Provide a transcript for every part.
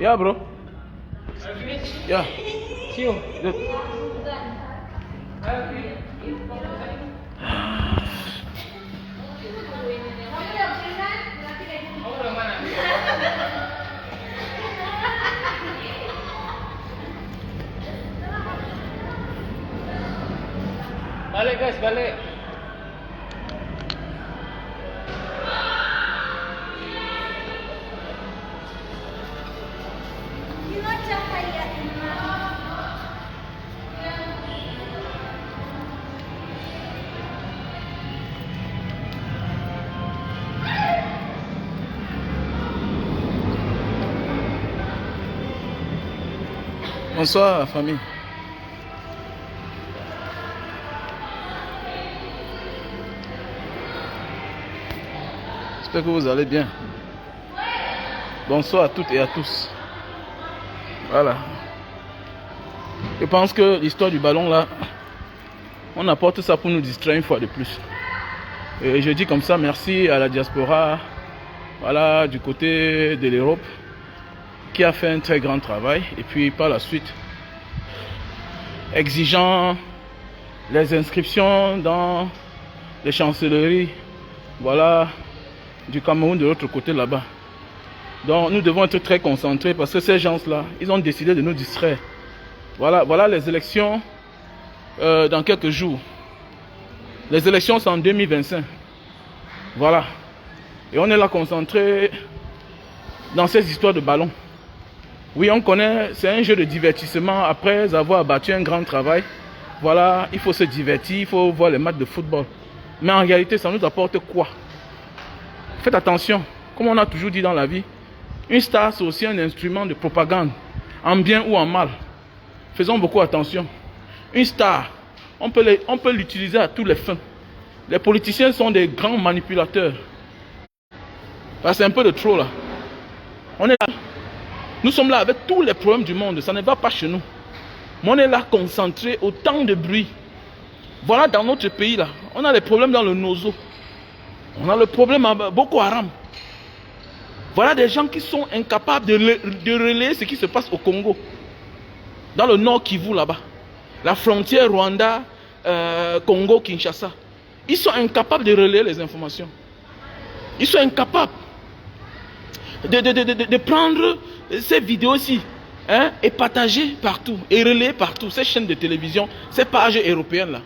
Yeah, bro. Yeah. See you. Good. Balik guys, balik. Bonsoir, famille. J'espère que vous allez bien. Bonsoir à toutes et à tous. Voilà. Je pense que l'histoire du ballon là, on apporte ça pour nous distraire une fois de plus. Et je dis comme ça merci à la diaspora, voilà, du côté de l'Europe, qui a fait un très grand travail. Et puis par la suite, exigeant les inscriptions dans les chancelleries, voilà, du Cameroun de l'autre côté là-bas. Donc nous devons être très concentrés parce que ces gens-là, ils ont décidé de nous distraire. Voilà les élections dans quelques jours. Les élections sont en 2025. Voilà. Et on est là concentré dans ces histoires de ballon. Oui, on connaît, c'est un jeu de divertissement après avoir abattu un grand travail. Voilà, il faut se divertir, il faut voir les matchs de football. Mais en réalité, ça nous apporte quoi? Faites attention, comme on a toujours dit dans la vie, une star c'est aussi un instrument de propagande, en bien ou en mal. Faisons beaucoup attention. Une star, on peut l'utiliser à tous les fins. Les politiciens sont des grands manipulateurs. C'est un peu de trop là. On est là. Nous sommes là avec tous les problèmes du monde. Ça ne va pas chez nous. Mais on est là concentré, autant de bruit. Voilà dans notre pays là. On a les problèmes dans le Nozo. On a le problème à Boko Haram. Voilà des gens qui sont incapables de relayer ce qui se passe au Congo. Dans le nord Kivu là-bas. La frontière Rwanda, Congo, Kinshasa. Ils sont incapables de relayer les informations. Ils sont incapables de prendre ces vidéos-ci, hein, et partager partout, et relayer partout, ces chaînes de télévision, ces pages européennes là.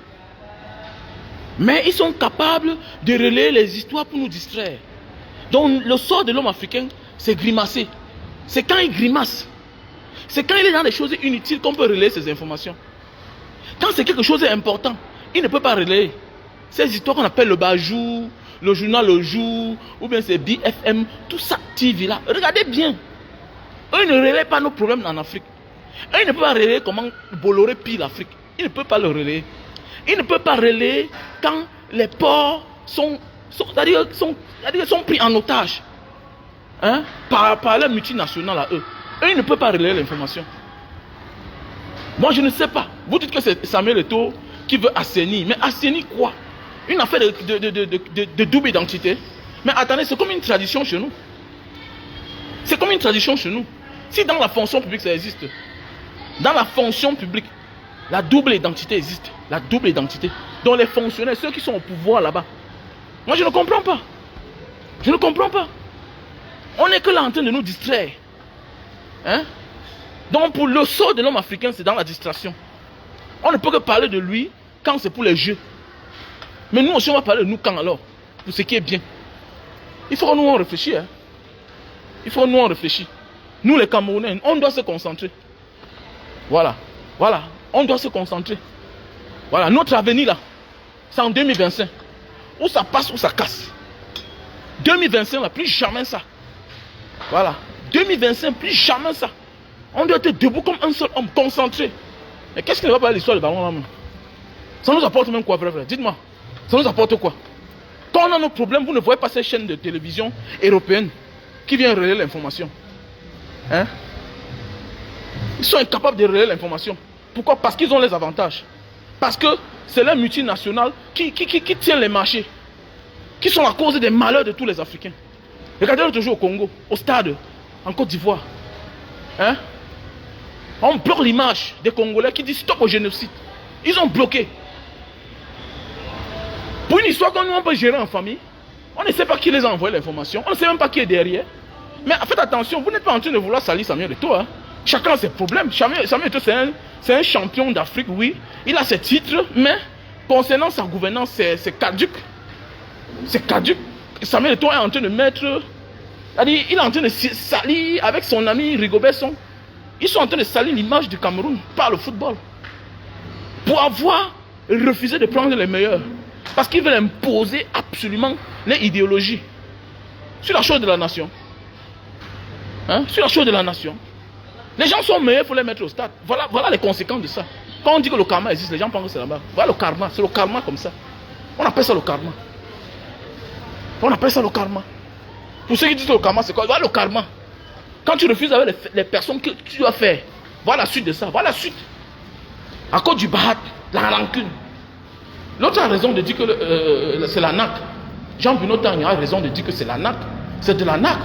Mais ils sont capables de relayer les histoires pour nous distraire. Donc le sort de l'homme africain, c'est grimacer. C'est quand il grimace. C'est quand il est dans des choses inutiles qu'on peut relayer ces informations. Quand c'est quelque chose d'important, il ne peut pas relayer. Ces histoires qu'on appelle le Bajou, le journal Le Jour, ou bien c'est BFM, tout ça, TV là. Regardez bien. Eux, ils ne relaient pas nos problèmes en Afrique. Eux, ils ne peuvent pas relayer comment Bolloré pille l'Afrique. Ils ne peuvent pas le relayer. Ils ne peuvent pas relayer quand les ports sont pris en otage, hein, par les multinationales à eux. Eux, ils ne peuvent pas relayer l'information. Moi, je ne sais pas. Vous dites que c'est Samuel Eto'o qui veut assainir. Mais assainir quoi? Une affaire de double identité. Mais attendez, c'est comme une tradition chez nous. C'est comme une tradition chez nous. Si dans la fonction publique ça existe, dans la fonction publique, la double identité existe. La double identité. Donc les fonctionnaires, ceux qui sont au pouvoir là-bas, moi je ne comprends pas. Je ne comprends pas. On n'est que là en train de nous distraire. Hein? Donc pour le sort de l'homme africain, c'est dans la distraction. On ne peut que parler de lui quand c'est pour les jeux. Mais nous aussi on va parler de nous quand alors? Pour ce qui est bien. Il faut que nous on réfléchisse. Hein? Il faut que nous on réfléchisse. Nous les Camerounais, on doit se concentrer. Voilà. Voilà. On doit se concentrer. Voilà. Notre avenir là, c'est en 2025. Où ça passe, où ça casse. 2025 là, plus jamais ça. Voilà. 2025, plus jamais ça. On doit être debout comme un seul homme, concentré. Mais qu'est-ce qui ne va pas l'histoire du ballon là même? Ça nous apporte même quoi, frère? Dites-moi. Ça nous apporte quoi? Quand on a nos problèmes, vous ne voyez pas ces chaînes de télévision européennes qui viennent relayer l'information. Hein? Ils sont incapables de relayer l'information. Pourquoi? Parce qu'ils ont les avantages. Parce que c'est les multinationales qui tiennent les marchés. Qui sont la cause des malheurs de tous les Africains. Regardez l'autre jour au Congo, au stade, en Côte d'Ivoire. Hein? On bloque l'image des Congolais qui disent stop au génocide. Ils ont bloqué. Pour une histoire qu'on nous peut gérer en famille, on ne sait pas qui les a envoyé l'information, on ne sait même pas qui est derrière. Mais faites attention, vous n'êtes pas en train de vouloir salir Samuel Eto'o. Hein? Chacun a ses problèmes. Samuel Eto'o, c'est un champion d'Afrique, oui. Il a ses titres, mais concernant sa gouvernance, c'est caduc. C'est caduc. Samuel Eto'o est en train de mettre... Il est en train de salir avec son ami Rigobert Song. Ils sont en train de salir l'image du Cameroun par le football. Pour avoir refusé de prendre les meilleurs. Parce qu'ils veulent imposer absolument les idéologies sur la chose de la nation. Hein? Sur la chose de la nation. Les gens sont meilleurs, il faut les mettre au stade. Voilà les conséquences de ça. Quand on dit que le karma existe, les gens pensent que c'est là-bas. Voilà le karma, c'est le karma comme ça. On appelle ça le karma. On appelle ça le karma. Pour ceux qui disent que le karma, c'est quoi? Voilà le karma. Quand tu refuses avec les personnes que tu dois faire, voilà la suite de ça. Voilà la suite. À cause du bahat, la rancune. L'autre a raison de dire que c'est la NAC. Jean-Bruno Tanya a raison de dire que c'est la NAC. C'est de la NAC.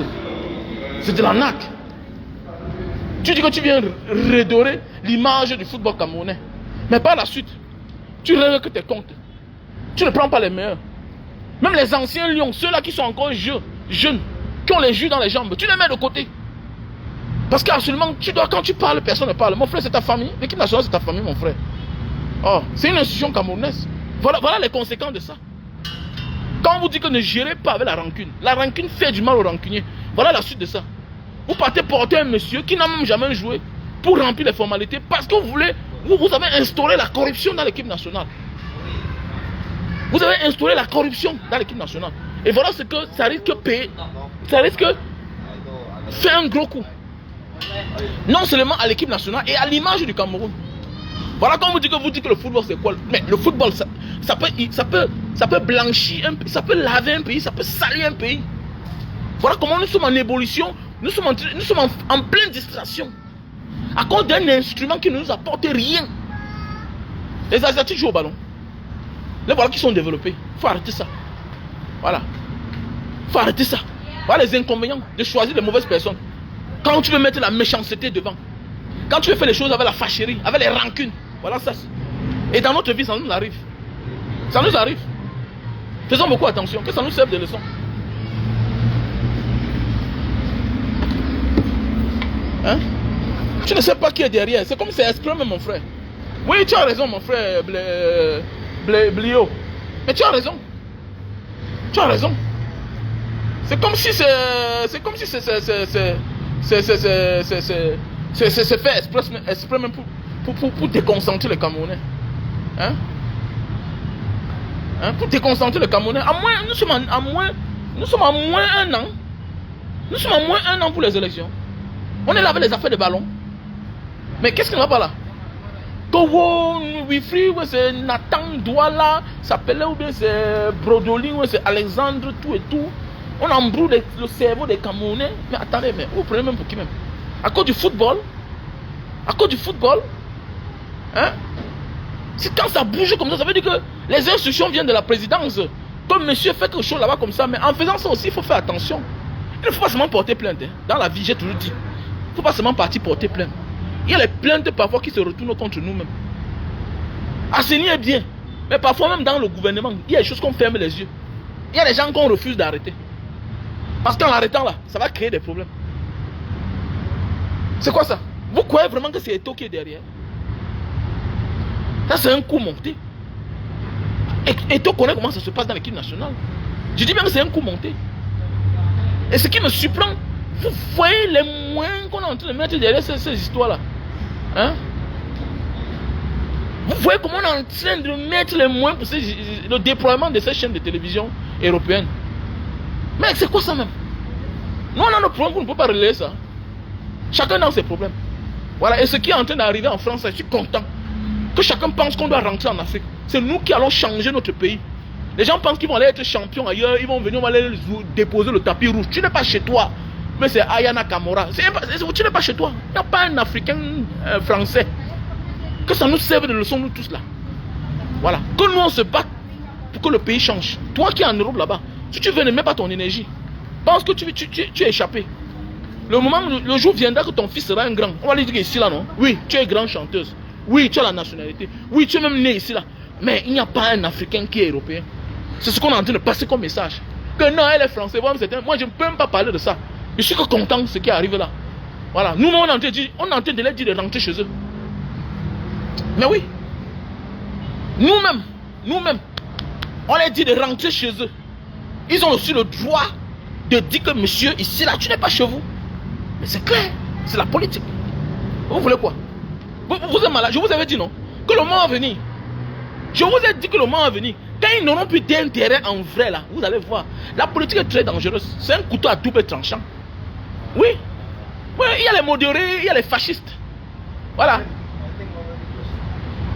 C'est de la NAC. Tu dis que tu viens redorer l'image du football camerounais. Mais par la suite, tu règles que tes comptes. Tu ne prends pas les meilleurs. Même les anciens lions, ceux-là qui sont encore jeunes, qui ont les jus dans les jambes, tu les mets de côté. Parce qu'absolument, quand tu parles, personne ne parle. Mon frère, c'est ta famille. L'équipe nationale, c'est ta famille, mon frère. Oh, c'est une institution camerounaise. Voilà les conséquences de ça. Quand on vous dit que ne gérez pas avec la rancune fait du mal aux rancuniers. Voilà la suite de ça. Vous partez porter un monsieur qui n'a même jamais joué pour remplir les formalités parce que vous avez instauré la corruption dans l'équipe nationale. Vous avez instauré la corruption dans l'équipe nationale. Et voilà ce que ça risque de payer. Ça risque de faire un gros coup. Non seulement à l'équipe nationale et à l'image du Cameroun. Voilà quand vous dites que le football c'est quoi? Mais le football ça peut blanchir un pays, ça peut laver un pays, ça peut salir un pays. Voilà comment nous sommes en évolution, nous sommes en pleine distraction. À cause d'un instrument qui ne nous apporte rien. Les Asiatiques jouent au ballon. Les voilà qui sont développés. Il faut arrêter ça. Voilà. Il faut arrêter ça. Voilà les inconvénients de choisir les mauvaises personnes. Quand tu veux mettre la méchanceté devant. Quand tu veux faire les choses avec la fâcherie, avec les rancunes. Voilà ça. Et dans notre vie, ça nous arrive. Ça nous arrive. Faisons beaucoup attention, que ça nous serve de leçon. Hein? Tu ne sais pas qui est derrière. C'est comme c'est exprimé, mon frère. Oui, tu as raison, mon frère Blio. Mais tu as raison. Tu as raison. C'est comme si c'est comme si c'est fait exprès même pour déconcentrer les Camerounais. Hein? Hein? Pour déconcentrer les Camerounais. Nous sommes à moins un an. Nous sommes à moins un an pour les élections. On est là avec les affaires de ballon. Mais qu'est-ce qui ne va pas là? Togo, Wifri, c'est Nathan Douala, s'appelait ou bien c'est Brodoli, c'est Alexandre, tout et tout. On embrouille le cerveau des Camerounais. Mais attendez, mais vous prenez même pour qui même? À cause du football? À cause du football? Hein? C'est quand ça bouge comme ça veut dire que les instructions viennent de la présidence. Comme monsieur fait quelque chose là-bas comme ça, mais en faisant ça aussi, il faut faire attention. Il ne faut pas seulement porter plainte. Hein. Dans la vie, j'ai toujours dit. Il ne faut pas seulement partir porter plainte. Il y a les plaintes parfois qui se retournent contre nous-mêmes. Asseni est bien. Mais parfois même dans le gouvernement, il y a des choses qu'on ferme les yeux. Il y a des gens qu'on refuse d'arrêter. Parce qu'en l'arrêtant là, ça va créer des problèmes. C'est quoi ça? Vous croyez vraiment que c'est Eto'o qui est derrière? Ça c'est un coup monté. Eto'o connaît comment ça se passe dans l'équipe nationale. Je dis bien que c'est un coup monté. Et ce qui me surprend, vous voyez les moyens qu'on est en train de mettre derrière ces histoires-là. Hein? Vous voyez comment on est en train de mettre les moyens pour le déploiement de ces chaînes de télévision européennes. Mais c'est quoi ça même? Nous on a nos problèmes, on ne peut pas relayer ça. Chacun a ses problèmes. Voilà, et ce qui est en train d'arriver en France, je suis content. Que chacun pense qu'on doit rentrer en Afrique. C'est nous qui allons changer notre pays. Les gens pensent qu'ils vont aller être champions ailleurs, ils vont venir, on va aller déposer le tapis rouge. Tu n'es pas chez toi. Mais c'est Ayana Kamora. Tu n'es pas chez toi. Il n'y a pas un Africain français. Que ça nous serve de leçon, nous tous là. Voilà. Que nous on se batte pour que le pays change. Toi qui es en Europe là-bas, si tu veux, ne mets pas ton énergie. Pense que tu es échappé. Le jour viendra que ton fils sera un grand. On va lui dire ici là, non? Oui, tu es grande chanteuse. Oui, tu as la nationalité. Oui, tu es même né ici là. Mais il n'y a pas un Africain qui est européen. C'est ce qu'on est en train de passer comme message. Que non, elle est française. Moi, je ne peux même pas parler de ça. Je suis que content de ce qui arrive là. Voilà. Nous, on est en train de leur dire de rentrer chez eux. Mais oui. Nous-mêmes, on leur dit de rentrer chez eux. Ils ont aussi le droit de dire que monsieur, ici là, tu n'es pas chez vous. Mais c'est clair, c'est la politique. Vous voulez quoi? Vous êtes malade. Je vous avais dit non. Que le moment va venir. Je vous ai dit que le moment va venir. Quand ils n'auront plus d'intérêt en vrai là, vous allez voir. La politique est très dangereuse. C'est un couteau à double tranchant. Oui. Oui, il y a les modérés, il y a les fascistes. Voilà.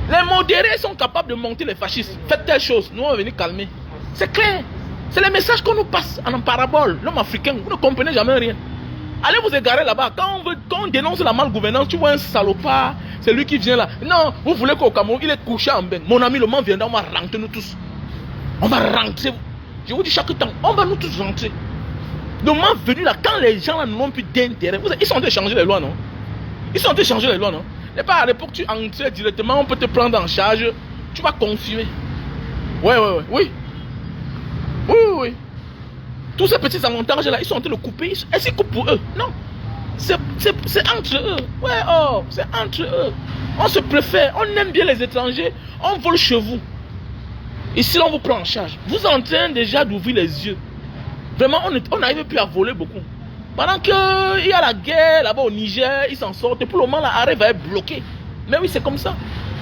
Les modérés sont capables de monter les fascistes. Faites telle chose, nous on va venir calmer. C'est clair. C'est les messages qu'on nous passe en parabole. L'homme africain, vous ne comprenez jamais rien. Allez vous égarer là-bas. Quand on dénonce la malgouvernance, tu vois un salopard, c'est lui qui vient là. Non, vous voulez qu'au Cameroun, il est couché en bain. Mon ami, le moment viendra, on va rentrer nous tous. On va rentrer. Je vous dis chaque temps, on va nous tous rentrer. Le moment venu là, quand les gens là n'ont plus d'intérêt, ils sont en train de changer les lois, non? Ils sont en train de changer les lois, non? n'est pas à l'époque tu entrais directement, on peut te prendre en charge, tu vas confirmer. Oui. Tous ces petits avantages là, ils sont en train de couper. Est-ce qu'ils coupent pour eux? Non. C'est entre eux. C'est entre eux. On se préfère, on aime bien les étrangers, on vole chez vous. Ici, on vous prend en charge. Vous êtes en train déjà d'ouvrir les yeux. Vraiment, on n'arrive plus à voler beaucoup. Pendant qu'il y a la guerre là-bas au Niger, ils s'en sortent. Et pour le moment, l'arrêt va être bloqué. Mais oui, c'est comme ça.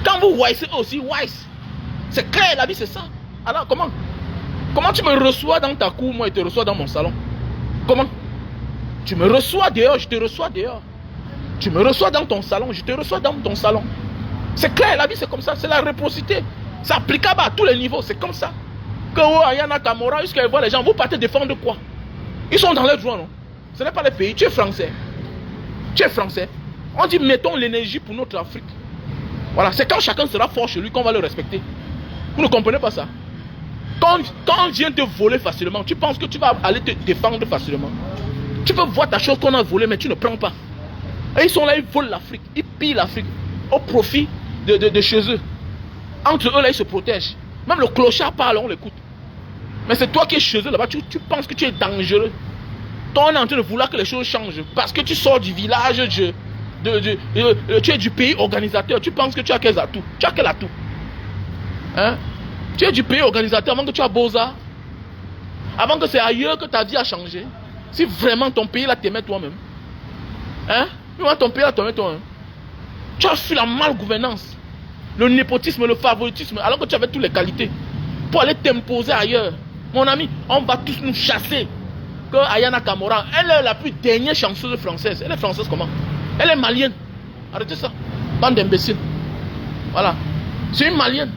Quand vous voyez aussi, wise. C'est clair, la vie, c'est ça. Alors, comment tu me reçois dans ta cour, moi, je te reçois dans mon salon? Comment? Tu me reçois dehors, je te reçois dehors. Tu me reçois dans ton salon, je te reçois dans ton salon. C'est clair, la vie, c'est comme ça. C'est la réciprocité. C'est applicable à tous les niveaux, c'est comme ça. Que Ayana Kamora, jusqu'à voir les gens, vous partez défendre quoi? Ils sont dans les droits, non? Ce n'est pas les pays, tu es français. Tu es français. On dit mettons l'énergie pour notre Afrique. Voilà, c'est quand chacun sera fort chez lui qu'on va le respecter. Vous ne comprenez pas ça? Quand on vient te voler facilement, tu penses que tu vas aller te défendre facilement. Tu peux voir ta chose qu'on a volée, mais tu ne prends pas. Et ils sont là, ils volent l'Afrique, ils pillent l'Afrique au profit de chez eux. Entre eux là, ils se protègent. Même le clochard parle, on l'écoute. Mais c'est toi qui es chez eux là-bas, tu penses que tu es dangereux. Toi, on est en train de vouloir que les choses changent. Parce que tu sors du village, tu es du pays organisateur. Tu penses que tu as quel atout? Tu as quel atout? Hein? Tu es du pays organisateur avant que tu as Beaux-Arts. Avant que c'est ailleurs que ta vie a changé. Si vraiment ton pays là t'aimait toi-même. Hein? Ton pays là t'aimait toi-même. Tu as fui la malgouvernance, le népotisme, le favoritisme, alors que tu avais toutes les qualités. Pour aller t'imposer ailleurs. Mon ami, on va tous nous chasser. Que Ayana Kamora, elle est la plus dernière chanceuse française. Elle est française comment? Elle est malienne. Arrêtez ça. Bande d'imbéciles. Voilà. C'est une malienne.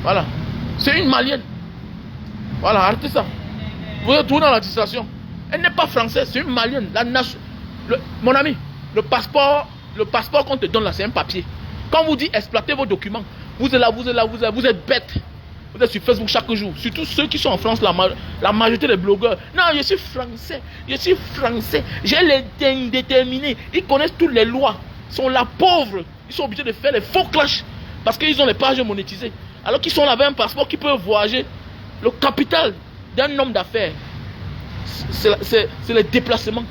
Voilà. C'est une malienne. Voilà, arrêtez ça. Vous êtes tout dans la distraction. Elle n'est pas française, c'est une malienne. Mon ami, le passeport qu'on te donne là, c'est un papier. Quand vous dit exploitez vos documents, vous êtes là, vous êtes bête. Vous êtes sur Facebook chaque jour. Surtout ceux qui sont en France, la majorité des blogueurs. Non, je suis français. J'ai les déterminés. Ils connaissent toutes les lois. Ils sont là pauvres. Ils sont obligés de faire les faux clashs. Parce qu'ils ont les pages monétisées. Alors qu'ils sont là avec un passeport qui peut voyager. Le capital d'un homme d'affaires, c'est le déplacement.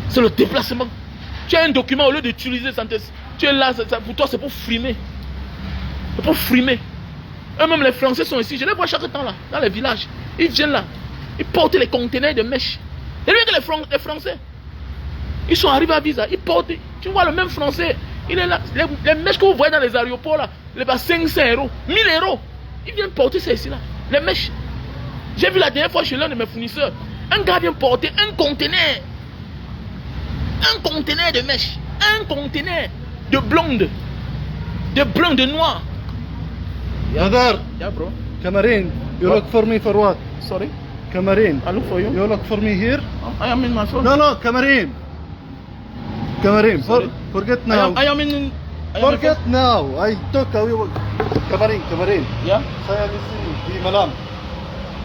C'est le déplacement. Tu as un document, au lieu d'utiliser ça, tu es là, pour toi c'est pour frimer. C'est pour frimer. Eux-mêmes les Français sont ici, je les vois chaque temps là, dans les villages. Ils viennent là, ils portent les conteneurs de mèches. Et lui que les Français, ils sont arrivés à Visa, ils portent, tu vois le même Français, il est là, les mèches que vous voyez dans les aéroports là, les 500 €, 1000 €, ils viennent porter ça ici là, les mèches. J'ai vu la dernière fois chez l'un de mes fournisseurs, un gars vient porter un conteneur de mèches, un conteneur de blondes, de blancs, de noirs. Nadar, Yeah, bro. Cameroon, you look for me for what? Sorry, Cameroon. I look for you. You look for me here? I am in my phone. No, Cameroon. Forget now. I am in. Forget now. I took away. Cameroon. Yeah. Saya di sini di malam.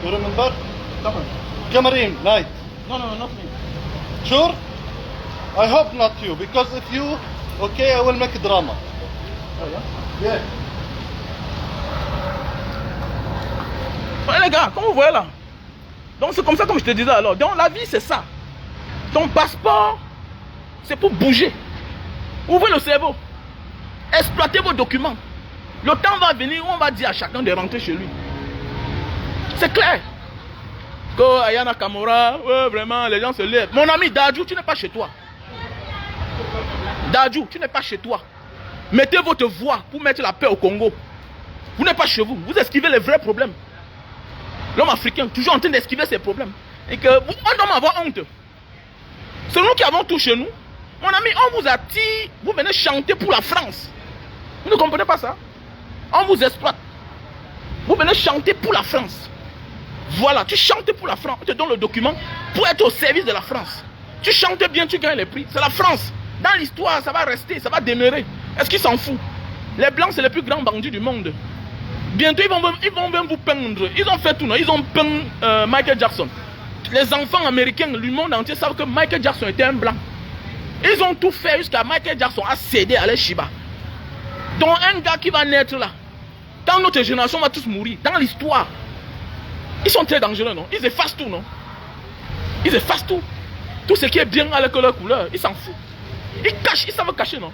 You remember? Come on. Cameroon night. No, not me. Sure? I hope not you, because if you, okay, I will make drama. Yeah. Ouais, les gars, comme vous voyez là. Donc c'est comme ça, comme je te disais alors. Donc la vie c'est ça. Ton passeport, c'est pour bouger. Ouvrez le cerveau. Exploitez vos documents. Le temps va venir où on va dire à chacun de rentrer chez lui. C'est clair. Que Ayana Kamura, ouais, vraiment, les gens se lèvent. Mon ami Dadju, tu n'es pas chez toi. Dadju, tu n'es pas chez toi. Mettez votre voix pour mettre la paix au Congo. Vous n'êtes pas chez vous. Vous esquivez les vrais problèmes. L'homme africain, toujours en train d'esquiver ses problèmes. Et que on doit avoir honte. C'est nous qui avons tout chez nous. Mon ami, on vous attire, vous venez chanter pour la France. Vous ne comprenez pas ça? On vous exploite. Vous venez chanter pour la France. Voilà, tu chantes pour la France. On te donne le document pour être au service de la France. Tu chantes bien, tu gagnes les prix. C'est la France. Dans l'histoire, ça va rester, ça va demeurer. Est-ce qu'ils s'en foutent? Les Blancs, c'est les plus grands bandits du monde. Bientôt, ils vont même vous peindre. Ils ont fait tout, non? Ils ont peint Michael Jackson. Les enfants américains, le monde entier savent que Michael Jackson était un blanc. Ils ont tout fait jusqu'à Michael Jackson a cédé à les Shiba. Donc un gars qui va naître là, dans notre génération, on va tous mourir. Dans l'histoire, ils sont très dangereux, non? Ils effacent tout, non? Ils effacent tout. Tout ce qui est bien avec leur couleur, ils s'en foutent. Ils cachent, ils savent cacher, non?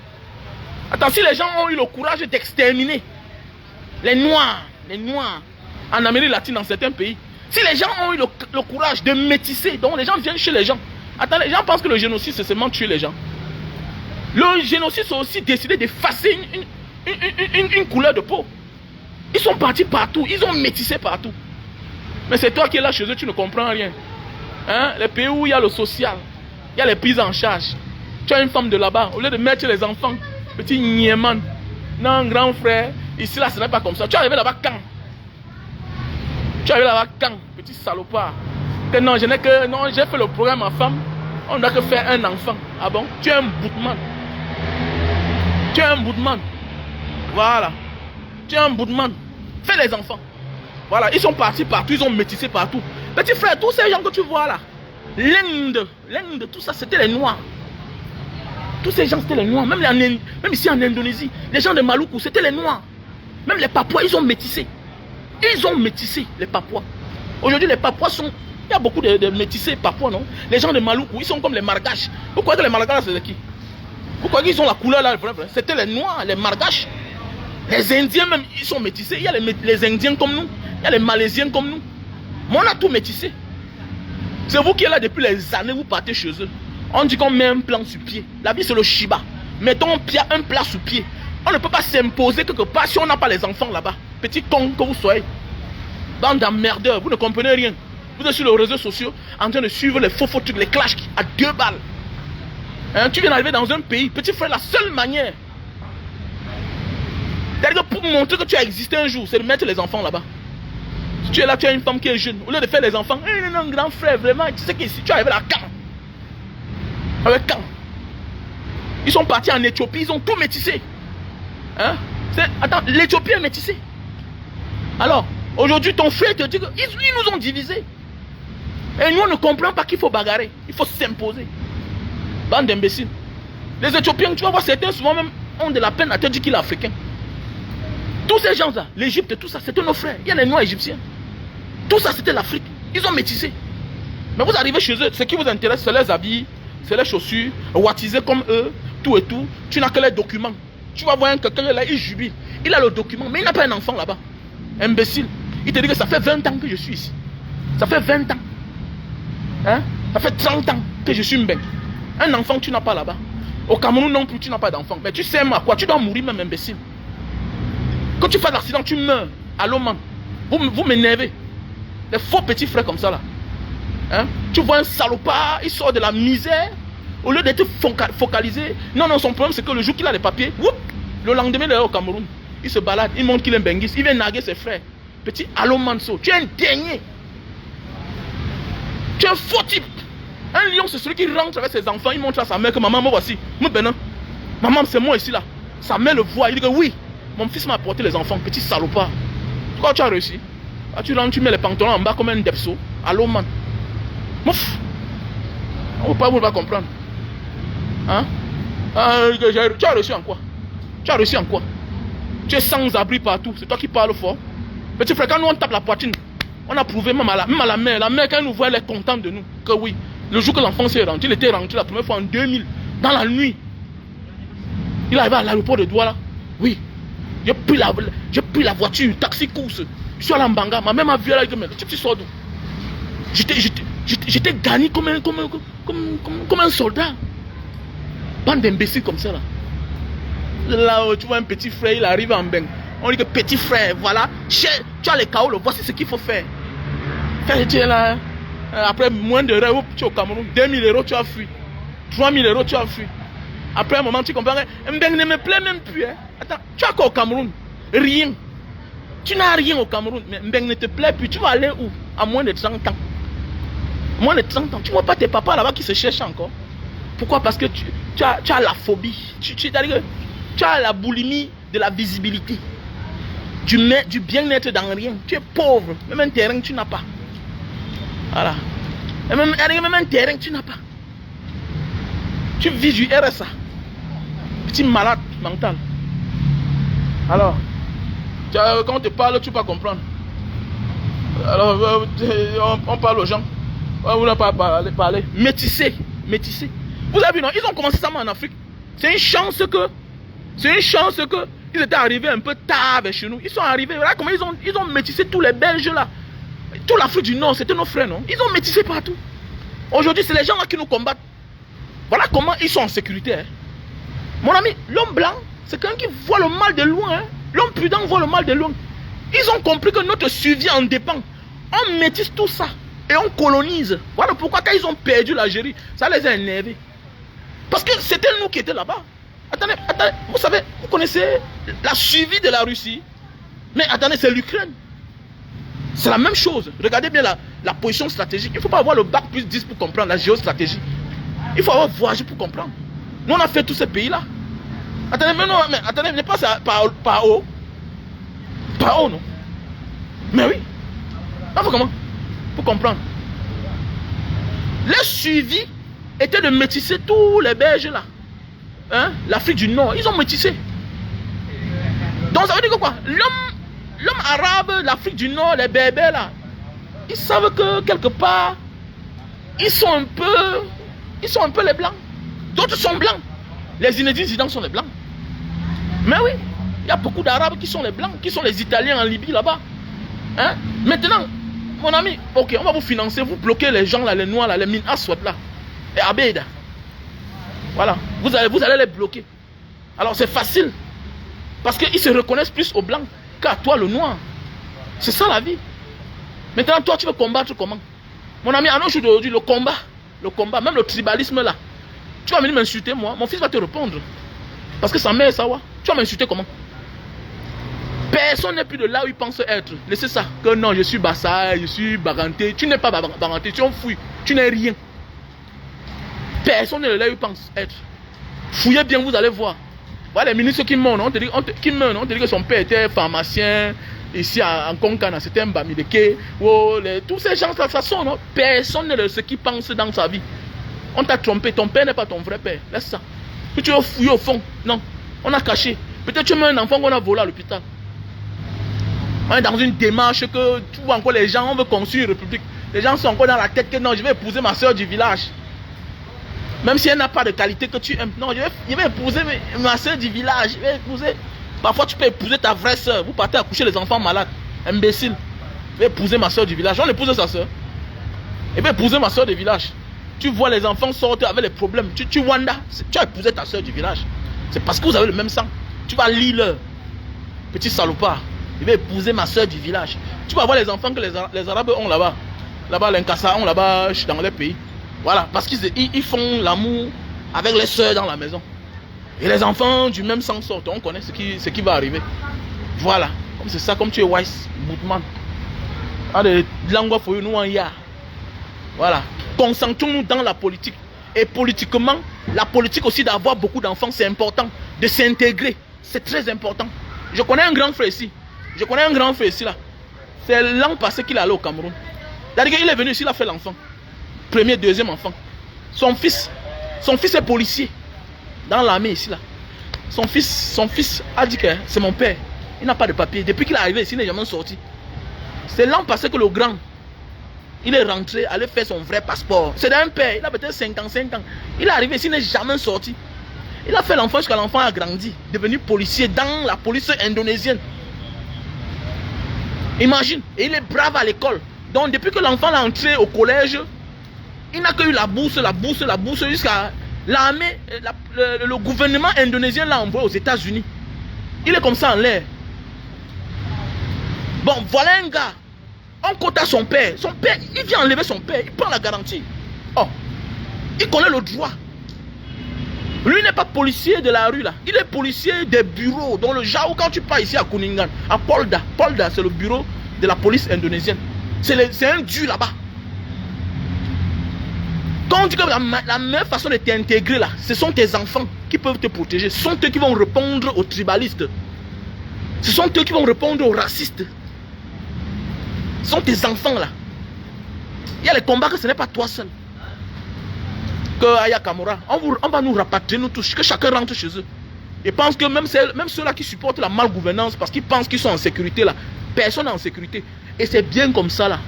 Attends, si les gens ont eu le courage d'exterminer les Noirs en Amérique latine, dans certains pays, si les gens ont eu le courage de métisser, donc les gens viennent chez les gens. Attends, les gens pensent que le génocide, c'est seulement tuer les gens. Le génocide, c'est aussi décider d'effacer une couleur de peau. Ils sont partis partout, ils ont métissé partout. Mais c'est toi qui es là chez eux, tu ne comprends rien. Hein? Les pays où il y a le social, il y a les prises en charge. Tu as une femme de là-bas, au lieu de mettre les enfants, petit niéman, non, grand frère, ici là, ce n'est pas comme ça. Tu es arrivé là-bas quand? Tu es arrivé là-bas quand, petit salopard? Que non, j'ai fait le programme à femme, on n'a que faire un enfant. Ah bon? Tu es un boutman. Tu es un boutman. Voilà. Tu es un boutman. Fais les enfants. Voilà, ils sont partis partout, ils ont métissé partout. Petit frère, tous ces gens que tu vois là, l'Inde, tout ça, c'était les Noirs. Tous ces gens, c'était les Noirs. Même ici en Indonésie, les gens de Maluku, c'était les Noirs. Même les Papouas, ils ont métissé. Ils ont métissé, les Papouas. Aujourd'hui, les Papouas sont... Il y a beaucoup de métissés Papouas, non? Les gens de Maluku, ils sont comme les Margaches. Vous croyez que les Margaches, c'est qui? Vous croyez qu'ils ont la couleur là? C'était les Noirs, les Margaches. Les Indiens même, ils sont métissés. Il y a les Indiens comme nous. Il y a les Malaisiens comme nous. Mais on a tout métissé. C'est vous qui êtes là depuis les années, vous partez chez eux. On dit qu'on met un plan sur pied. La vie c'est le Shiba. Mettons un plat sur pied. On ne peut pas s'imposer quelque part si on n'a pas les enfants là-bas. Petit con que vous soyez. Bande d'emmerdeurs, vous ne comprenez rien. Vous êtes sur les réseaux sociaux en train de suivre les faux trucs, les clashs à 2 balles. Hein, tu viens d'arriver dans un pays, petit frère, la seule manière, c'est-à-dire pour montrer que tu as existé un jour, c'est de mettre les enfants là-bas. Si tu es là, tu as une femme qui est jeune, au lieu de faire les enfants, non, grand frère, vraiment, tu sais qu'ici, tu es arrivé là, quand? Avec quand? Ils sont partis en Éthiopie, ils ont tout métissé. Hein? Attends, l'Éthiopie est métissée. Alors, aujourd'hui, ton frère te dit qu'ils nous ont divisés. Et nous, on ne comprend pas qu'il faut bagarrer. Il faut s'imposer. Bande d'imbéciles. Les Éthiopiens, tu vas voir, certains souvent même ont de la peine à te dire qu'il est africain. Tous ces gens-là, l'Égypte, tout ça, c'était nos frères. Il y a les Noirs égyptiens. Tout ça, c'était l'Afrique. Ils ont métissé. Mais vous arrivez chez eux, ce qui vous intéresse, c'est les habits, c'est les chaussures, wattisés comme eux, tout et tout. Tu n'as que les documents. Tu vas voir quelqu'un là, il jubile. Il a le document, mais il n'a pas un enfant là-bas. Imbécile. Il te dit que ça fait 20 ans que je suis ici. Ça fait 20 ans. Hein? Ça fait 30 ans que je suis mbeng. Un enfant, tu n'as pas là-bas. Au Cameroun non plus, tu n'as pas d'enfant. Mais tu sais à quoi? Tu dois mourir même, imbécile. Quand tu fais l'accident, tu meurs. Allô, man. Vous m'énervez. Les faux petits frères comme ça là. Hein? Tu vois un salopard, il sort de la misère. Au lieu d'être focalisé. Non, son problème c'est que le jour qu'il a les papiers, whoop, le lendemain il est au Cameroun. Il se balade, il montre qu'il est benguiste. Il vient narguer ses frères. Petit allô manso, tu es un dernier. Tu es un faux type. Un lion c'est celui qui rentre avec ses enfants. Il montre à sa mère que maman, me voici. Maman, c'est moi ici là. Sa mère le voit, il dit que oui. Mon fils m'a apporté les enfants, petit salopard. Quand tu as réussi, tu rentres, tu mets les pantalons en bas comme un depso. Allô man. Mouf. On ne peut pas comprendre. Hein? Tu as reçu en quoi? Tu as reçu en quoi? Tu es sans abri partout. C'est toi qui parles fort. Petit frère, quand nous on tape la poitrine, on a prouvé même à la mère. La mère, quand elle nous voit, elle est contente de nous. Que oui, le jour que l'enfant s'est rentré, il était rentré la première fois en 2000, dans la nuit. Il est arrivé à l'aéroport de Douala. Oui. J'ai pris la voiture, taxi course. Je suis allé en Banga. Ma mère m'a vu, elle a dit, mais tu sors d'où? J'étais gagné comme un soldat. Bande d'imbéciles comme ça là. Là, tu vois un petit frère, il arrive en bain. On dit que petit frère, voilà, tu as les KO, voici ce qu'il faut faire. Tu es là, après moins de euros, tu es au Cameroun. 2000 euros, tu as fui. 3000 euros, tu as fui. Après un moment, tu comprends, Mbeng ne me plaît même plus. Hein. Attends, tu as quoi au Cameroun? Rien. Tu n'as rien au Cameroun, mais Mbeng ne te plaît plus. Tu vas aller où? À moins de 30 ans. Moins de 30 ans. Tu ne vois pas tes papas là-bas qui se cherchent encore. Pourquoi? Parce que tu as la phobie. Tu as la boulimie de la visibilité. Du bien-être dans rien. Tu es pauvre. Même un terrain, tu n'as pas. Voilà. Et même un terrain, tu n'as pas. Tu vis du RSA. Petit malade mental. Alors, quand on te parle, tu ne peux pas comprendre. Alors, on parle aux gens. On n'a pas parlé. Métissé. Vous avez vu, non? Ils ont commencé ça en Afrique. C'est une chance que ils étaient arrivés un peu tard vers chez nous. Ils sont arrivés, voilà comment ils ont métissé tous les Belges là. Toute l'Afrique du Nord, c'était nos frères, non? Ils ont métissé partout. Aujourd'hui, c'est les gens là qui nous combattent. Voilà comment ils sont en sécurité. Hein. Mon ami, l'homme blanc, c'est quelqu'un qui voit le mal de loin. Hein. L'homme prudent voit le mal de loin. Ils ont compris que notre survie en dépend. On métisse tout ça et on colonise. Voilà pourquoi quand ils ont perdu l'Algérie, ça les a énervés. Parce que c'était nous qui étions là-bas. Attendez, vous savez, vous connaissez la survie de la Russie. Mais attendez, c'est l'Ukraine. C'est la même chose. Regardez bien la position stratégique. Il ne faut pas avoir le bac plus 10 pour comprendre la géostratégie. Il faut avoir voyagé pour comprendre. Nous, on a fait tous ces pays-là. Attendez, mais attendez, n'est pas ça par haut. Par haut, non. Mais oui. Là, faut comment? Pour comprendre. Le suivi était de métisser tous les Belges là. Hein? L'Afrique du Nord, ils ont métissé. Donc ça veut dire que quoi? L'homme arabe, l'Afrique du Nord, les Berbères là, ils savent que quelque part, ils sont un peu les blancs. D'autres sont blancs. Les Inédits sont les blancs. Mais oui, il y a beaucoup d'Arabes qui sont les blancs, qui sont les Italiens en Libye là-bas. Hein? Maintenant, mon ami, ok, on va vous financer, vous bloquez les gens là, les noirs là, les mines Aswad là, et Abeda. Voilà, vous allez les bloquer. Alors c'est facile. Parce qu'ils se reconnaissent plus aux blancs qu'à toi le noir. C'est ça la vie. Maintenant toi tu veux combattre comment? Mon ami, à nos jours d'aujourd'hui, le combat, même le tribalisme là. Tu vas venir m'insulter moi, mon fils va te répondre. Parce que sa mère est Sawa. Tu vas m'insulter comment? Personne n'est plus de là où il pense être. Laissez ça. Que non, je suis Bassa, je suis Baranté. Tu n'es pas Baranté, tu en fouilles. Tu n'es rien. Personne n'est de là où il pense être. Fouillez bien, vous allez voir. Voilà les ministres qui meurent, on te dit que son père était pharmacien. Ici en Konkana, c'était un Bamideke. Tous ces gens, ça sont, non? Personne n'est de ce qui pense dans sa vie. On t'a trompé, ton père n'est pas ton vrai père. Laisse ça. Que tu vas fouiller au fond. Non, on a caché. Peut-être tu mets un enfant qu'on a volé à l'hôpital. On est dans une démarche que tu vois encore les gens, on veut construire une république. Les gens sont encore dans la tête que non, je vais épouser ma soeur du village. Même si elle n'a pas de qualité que tu aimes. Non, je vais épouser ma soeur du village. Je vais épouser. Parfois tu peux épouser ta vraie soeur. Vous partez accoucher les enfants malades. Imbécile. Je vais épouser ma soeur du village. On épouse sa soeur. Je vais épouser ma soeur du village. Tu vois les enfants sortir avec les problèmes. Tu wanda. Tu as épousé ta soeur du village. C'est parce que vous avez le même sang. Tu vas lire. Petit salopard. Je vais épouser ma soeur du village. Tu vas voir les enfants que les Arabes ont là-bas. Là-bas, les Nkassa ont là-bas dans les pays. Voilà, parce qu'ils font l'amour avec les soeurs dans la maison. Et les enfants du même sang sortent. On connaît ce qui va arriver. Voilà. Comme c'est ça, comme tu es wise, Boutman. Voilà. Concentrons-nous dans la politique. Et politiquement, la politique aussi d'avoir beaucoup d'enfants, c'est important. De s'intégrer, c'est très important. Je connais un grand frère ici. Là. C'est l'an passé qu'il est allé au Cameroun. C'est-à-dire qu'il est venu ici, il a fait l'enfant. Premier, deuxième enfant. Son fils est policier dans l'armée ici là. Son fils a dit que c'est mon père. Il n'a pas de papier. Depuis qu'il est arrivé ici, il n'est jamais sorti. C'est l'an passé que le grand, il est rentré, allait faire son vrai passeport. C'est un père, il a peut-être 55 ans. Il est arrivé ici, il n'est jamais sorti. Il a fait l'enfant jusqu'à l'enfant a grandi, devenu policier dans la police indonésienne. Imagine, et il est brave à l'école. Donc depuis que l'enfant est entré au collège, il n'a que eu la bourse jusqu'à l'armée, le gouvernement indonésien l'a envoyé aux États-Unis. Il est comme ça en l'air. Bon, voilà un gars. On compte à son père. Son père, il vient enlever son père. Il prend la garantie. Oh, il connaît le droit. Lui n'est pas policier de la rue là. Il est policier des bureaux. Dans le Jao, quand tu pars ici à Kuningan, à Polda. Polda, c'est le bureau de la police indonésienne. C'est un dieu là-bas. Quand on dit que la meilleure façon de t'intégrer là, ce sont tes enfants qui peuvent te protéger. Ce sont eux qui vont répondre aux tribalistes. Ce sont eux qui vont répondre aux racistes. Ce sont tes enfants là. Il y a les combats que ce n'est pas toi seul. Que Aya Kamura, on va nous rapatrier nous tous, que chacun rentre chez eux. Et pense que même ceux-là qui supportent la malgouvernance parce qu'ils pensent qu'ils sont en sécurité là, personne n'est en sécurité. Et c'est bien comme ça là.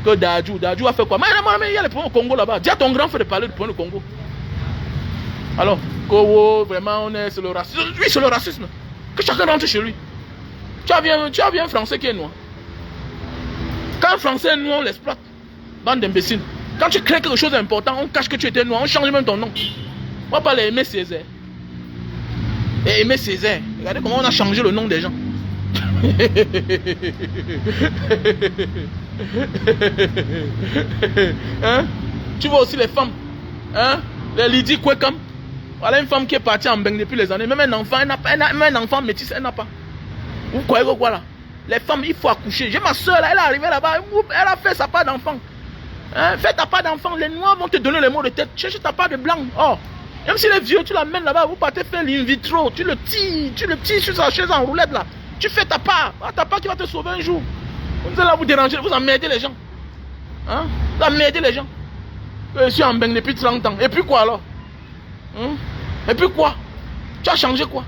Que Dadju a fait quoi? Mais il y a les problèmes au Congo là-bas. Dis à ton grand frère de parler du problème au Congo. Alors, Kowo, vraiment, c'est le racisme. Oui, c'est le racisme. Que chacun rentre chez lui. Tu as vu un Français qui est noir. Quand un Français est noir, on l'exploite. Bande d'imbéciles. Quand tu crées quelque chose d'important, on cache que tu étais noir, on change même ton nom. On va parler Aimé Césaire. Et Aimé Césaire, regardez comment on a changé le nom des gens. Hein? Tu vois aussi les femmes. Hein? Les Lydie Kwekam. Voilà une femme qui est partie en Beng depuis les années. Même un enfant, même un enfant métis, elle n'a pas. Vous croyez que voilà? Les femmes, il faut accoucher. J'ai ma soeur, elle est arrivée là-bas, elle a fait sa part d'enfant. Hein? Fais ta part d'enfant, les noirs vont te donner les mots de tête. Cherche ta part de blanc. Oh. Même s'il est vieux, tu l'amènes là-bas, vous partez faire l'in vitro. Tu le tires sur sa chaise en roulette là. Tu fais ta part qui va te sauver un jour. Vous allez vous déranger, vous emmerdez les gens. Hein? Vous emmerdez les gens. Je suis en Beng depuis 30 ans. Et puis quoi alors? Hein? Et puis quoi? Tu as changé quoi?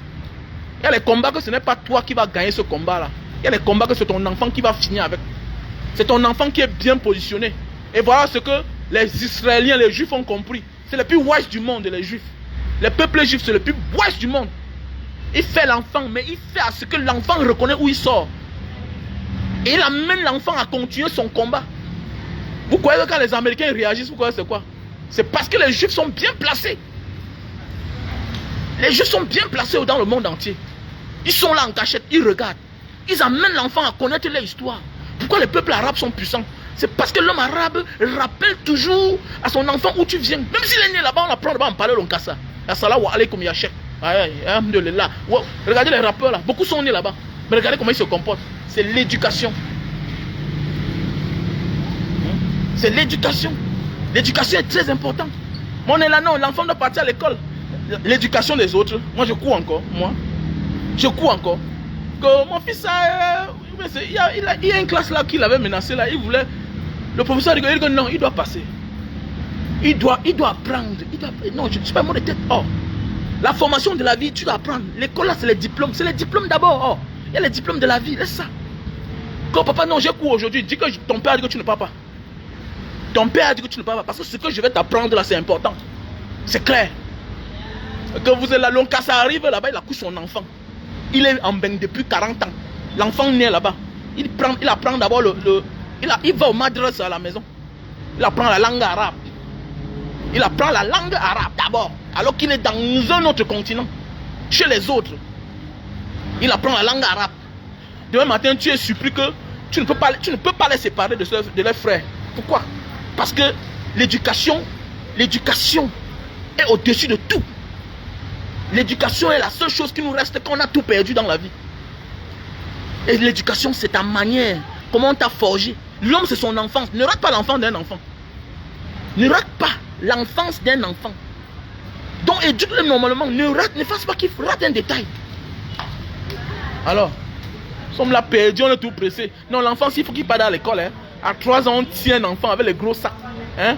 Il y a les combats que ce n'est pas toi qui vas gagner ce combat là. Il y a les combats que c'est ton enfant qui va finir avec. C'est ton enfant qui est bien positionné. Et voilà ce que les Israéliens, les Juifs ont compris. C'est le plus wise du monde, les Juifs. Les peuples juifs, c'est le plus wise du monde. Il fait l'enfant, mais il fait à ce que l'enfant reconnaît où il sort. Et il amène l'enfant à continuer son combat. Vous croyez que quand les Américains réagissent, vous croyez c'est quoi? C'est parce que les Juifs sont bien placés. Les Juifs sont bien placés dans le monde entier. Ils sont là en cachette, ils regardent. Ils amènent l'enfant à connaître leur histoire. Pourquoi les peuples arabes sont puissants? C'est parce que l'homme arabe rappelle toujours à son enfant où tu viens. Même s'il est né là-bas, on l'apprend là-bas, on parle le Nkassa. Assalamu alaikum ya Cheikh. Regardez les rappeurs là, beaucoup sont nés là-bas. Mais regardez comment ils se comportent. C'est l'éducation. C'est l'éducation. L'éducation est très importante. On est là, non, l'enfant doit partir à l'école. L'éducation des autres, moi je cours encore. Je cours encore. Que mon fils, il y a une classe là qui l'avait menacé là. Il voulait. Le professeur dit que non, il doit passer. Il doit apprendre. Non, je ne suis pas mot de tête. Oh. La formation de la vie, tu dois apprendre. L'école là, c'est les diplômes. C'est les diplômes d'abord. Oh. Il y a les diplômes de la vie. Laisse ça. Quand papa, non, j'ai cours aujourd'hui. Dis que ton père a dit que tu ne pars pas. Ton père a dit que tu ne pars pas. Parce que ce que je vais t'apprendre là, c'est important. C'est clair. Que vous êtes là, quand ça arrive là-bas, il accouche son enfant. Il est en Beng depuis 40 ans. L'enfant naît là-bas. Il apprend d'abord il va au madrasa à la maison. Il apprend la langue arabe. Il apprend la langue arabe d'abord. Alors qu'il est dans un autre continent. Chez les autres. Il apprend la langue arabe. Demain matin, tu es surpris que tu ne peux pas les séparer de leurs frères. Pourquoi? Parce que l'éducation est au-dessus de tout. L'éducation est la seule chose qui nous reste quand on a tout perdu dans la vie. Et l'éducation, c'est ta manière. Comment on t'a forgé. L'homme, c'est son enfance. Ne rate pas l'enfant d'un enfant. Ne rate pas l'enfance d'un enfant. Donc, éduque-le normalement. Ne fasse pas qu'il rate un détail. Alors, nous sommes là perdus, on est tout pressé. Non, l'enfant, il faut qu'il parte à l'école. Hein. À 3 ans, on tient un enfant avec les gros sacs. Hein.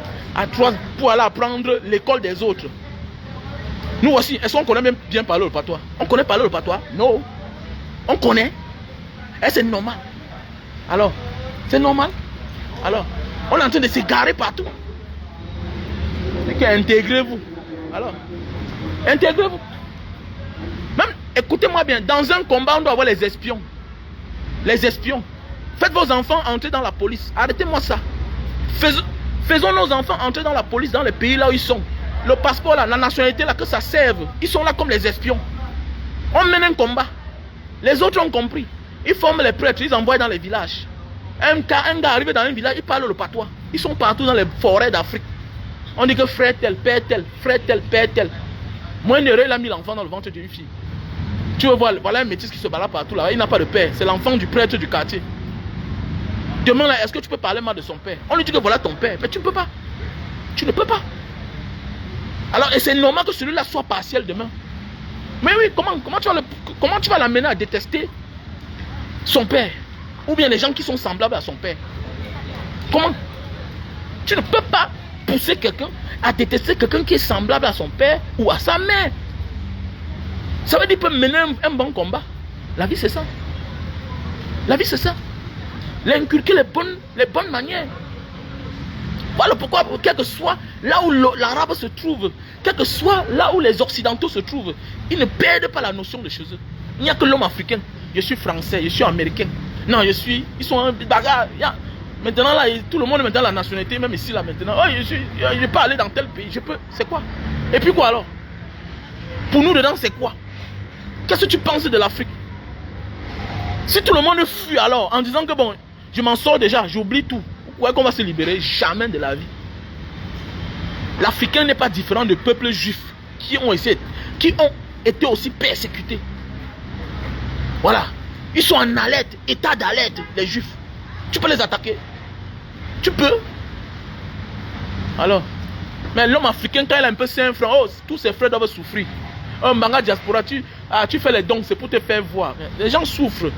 pour aller apprendre l'école des autres. Nous aussi, est-ce qu'on connaît même bien parler le patois? On connaît parler le patois? Non. On connaît. Et c'est normal. Alors, c'est normal. Alors, on est en train de s'égarer partout. Intégrez-vous. Alors, intégrez-vous. Même, écoutez-moi bien, dans un combat, on doit avoir les espions. Les espions. Faites vos enfants entrer dans la police. Arrêtez-moi ça. Faisons nos enfants entrer dans la police dans les pays là où ils sont. Le passeport là, la nationalité là, que ça serve. Ils sont là comme les espions. On mène un combat. Les autres ont compris. Ils forment les prêtres, ils envoient dans les villages. Un gars arrivé dans un village, il parle le patois. Ils sont partout dans les forêts d'Afrique. On dit que frère tel, père tel, frère tel, père tel. Moi, il a mis l'enfant dans le ventre d'une fille. Tu veux voir, voilà un métis qui se balade partout là. Il n'a pas de père. C'est l'enfant du prêtre du quartier. Demain là, est-ce que tu peux parler mal de son père? On lui dit que voilà ton père. Mais tu ne peux pas. Tu ne peux pas. Alors, et c'est normal que celui-là soit partiel demain. Mais oui, comment tu vas l'amener à détester son père? Ou bien les gens qui sont semblables à son père? Comment? Tu ne peux pas pousser quelqu'un à détester quelqu'un qui est semblable à son père ou à sa mère. Ça veut dire qu'il peut mener un bon combat. La vie c'est ça. La vie c'est ça. L'inculquer les bonnes manières. Voilà pourquoi, quel que soit là où l'arabe se trouve, quel que soit là où les occidentaux se trouvent, ils ne perdent pas la notion de chez eux. Il n'y a que l'homme africain. Je suis français, je suis américain. Non, ils sont en bagarre. Maintenant là, tout le monde est dans la nationalité, même ici là maintenant. Oh, je peux aller dans tel pays, je peux. C'est quoi? Et puis quoi alors? Pour nous dedans, c'est quoi? Qu'est-ce que tu penses de l'Afrique? Si tout le monde fuit alors, en disant que bon, je m'en sors déjà, j'oublie tout. Où est-ce qu'on va se libérer? Jamais de la vie. L'Africain n'est pas différent de peuples juifs qui ont été aussi persécutés. Voilà. Ils sont en alerte, état d'alerte, les juifs. Tu peux les attaquer. Tu peux. Alors, mais l'homme africain, quand il a un peu 5 francs, oh, tous ses frères doivent souffrir. Un Mbanga diaspora, tu fais les dons, c'est pour te faire voir. Les gens souffrent.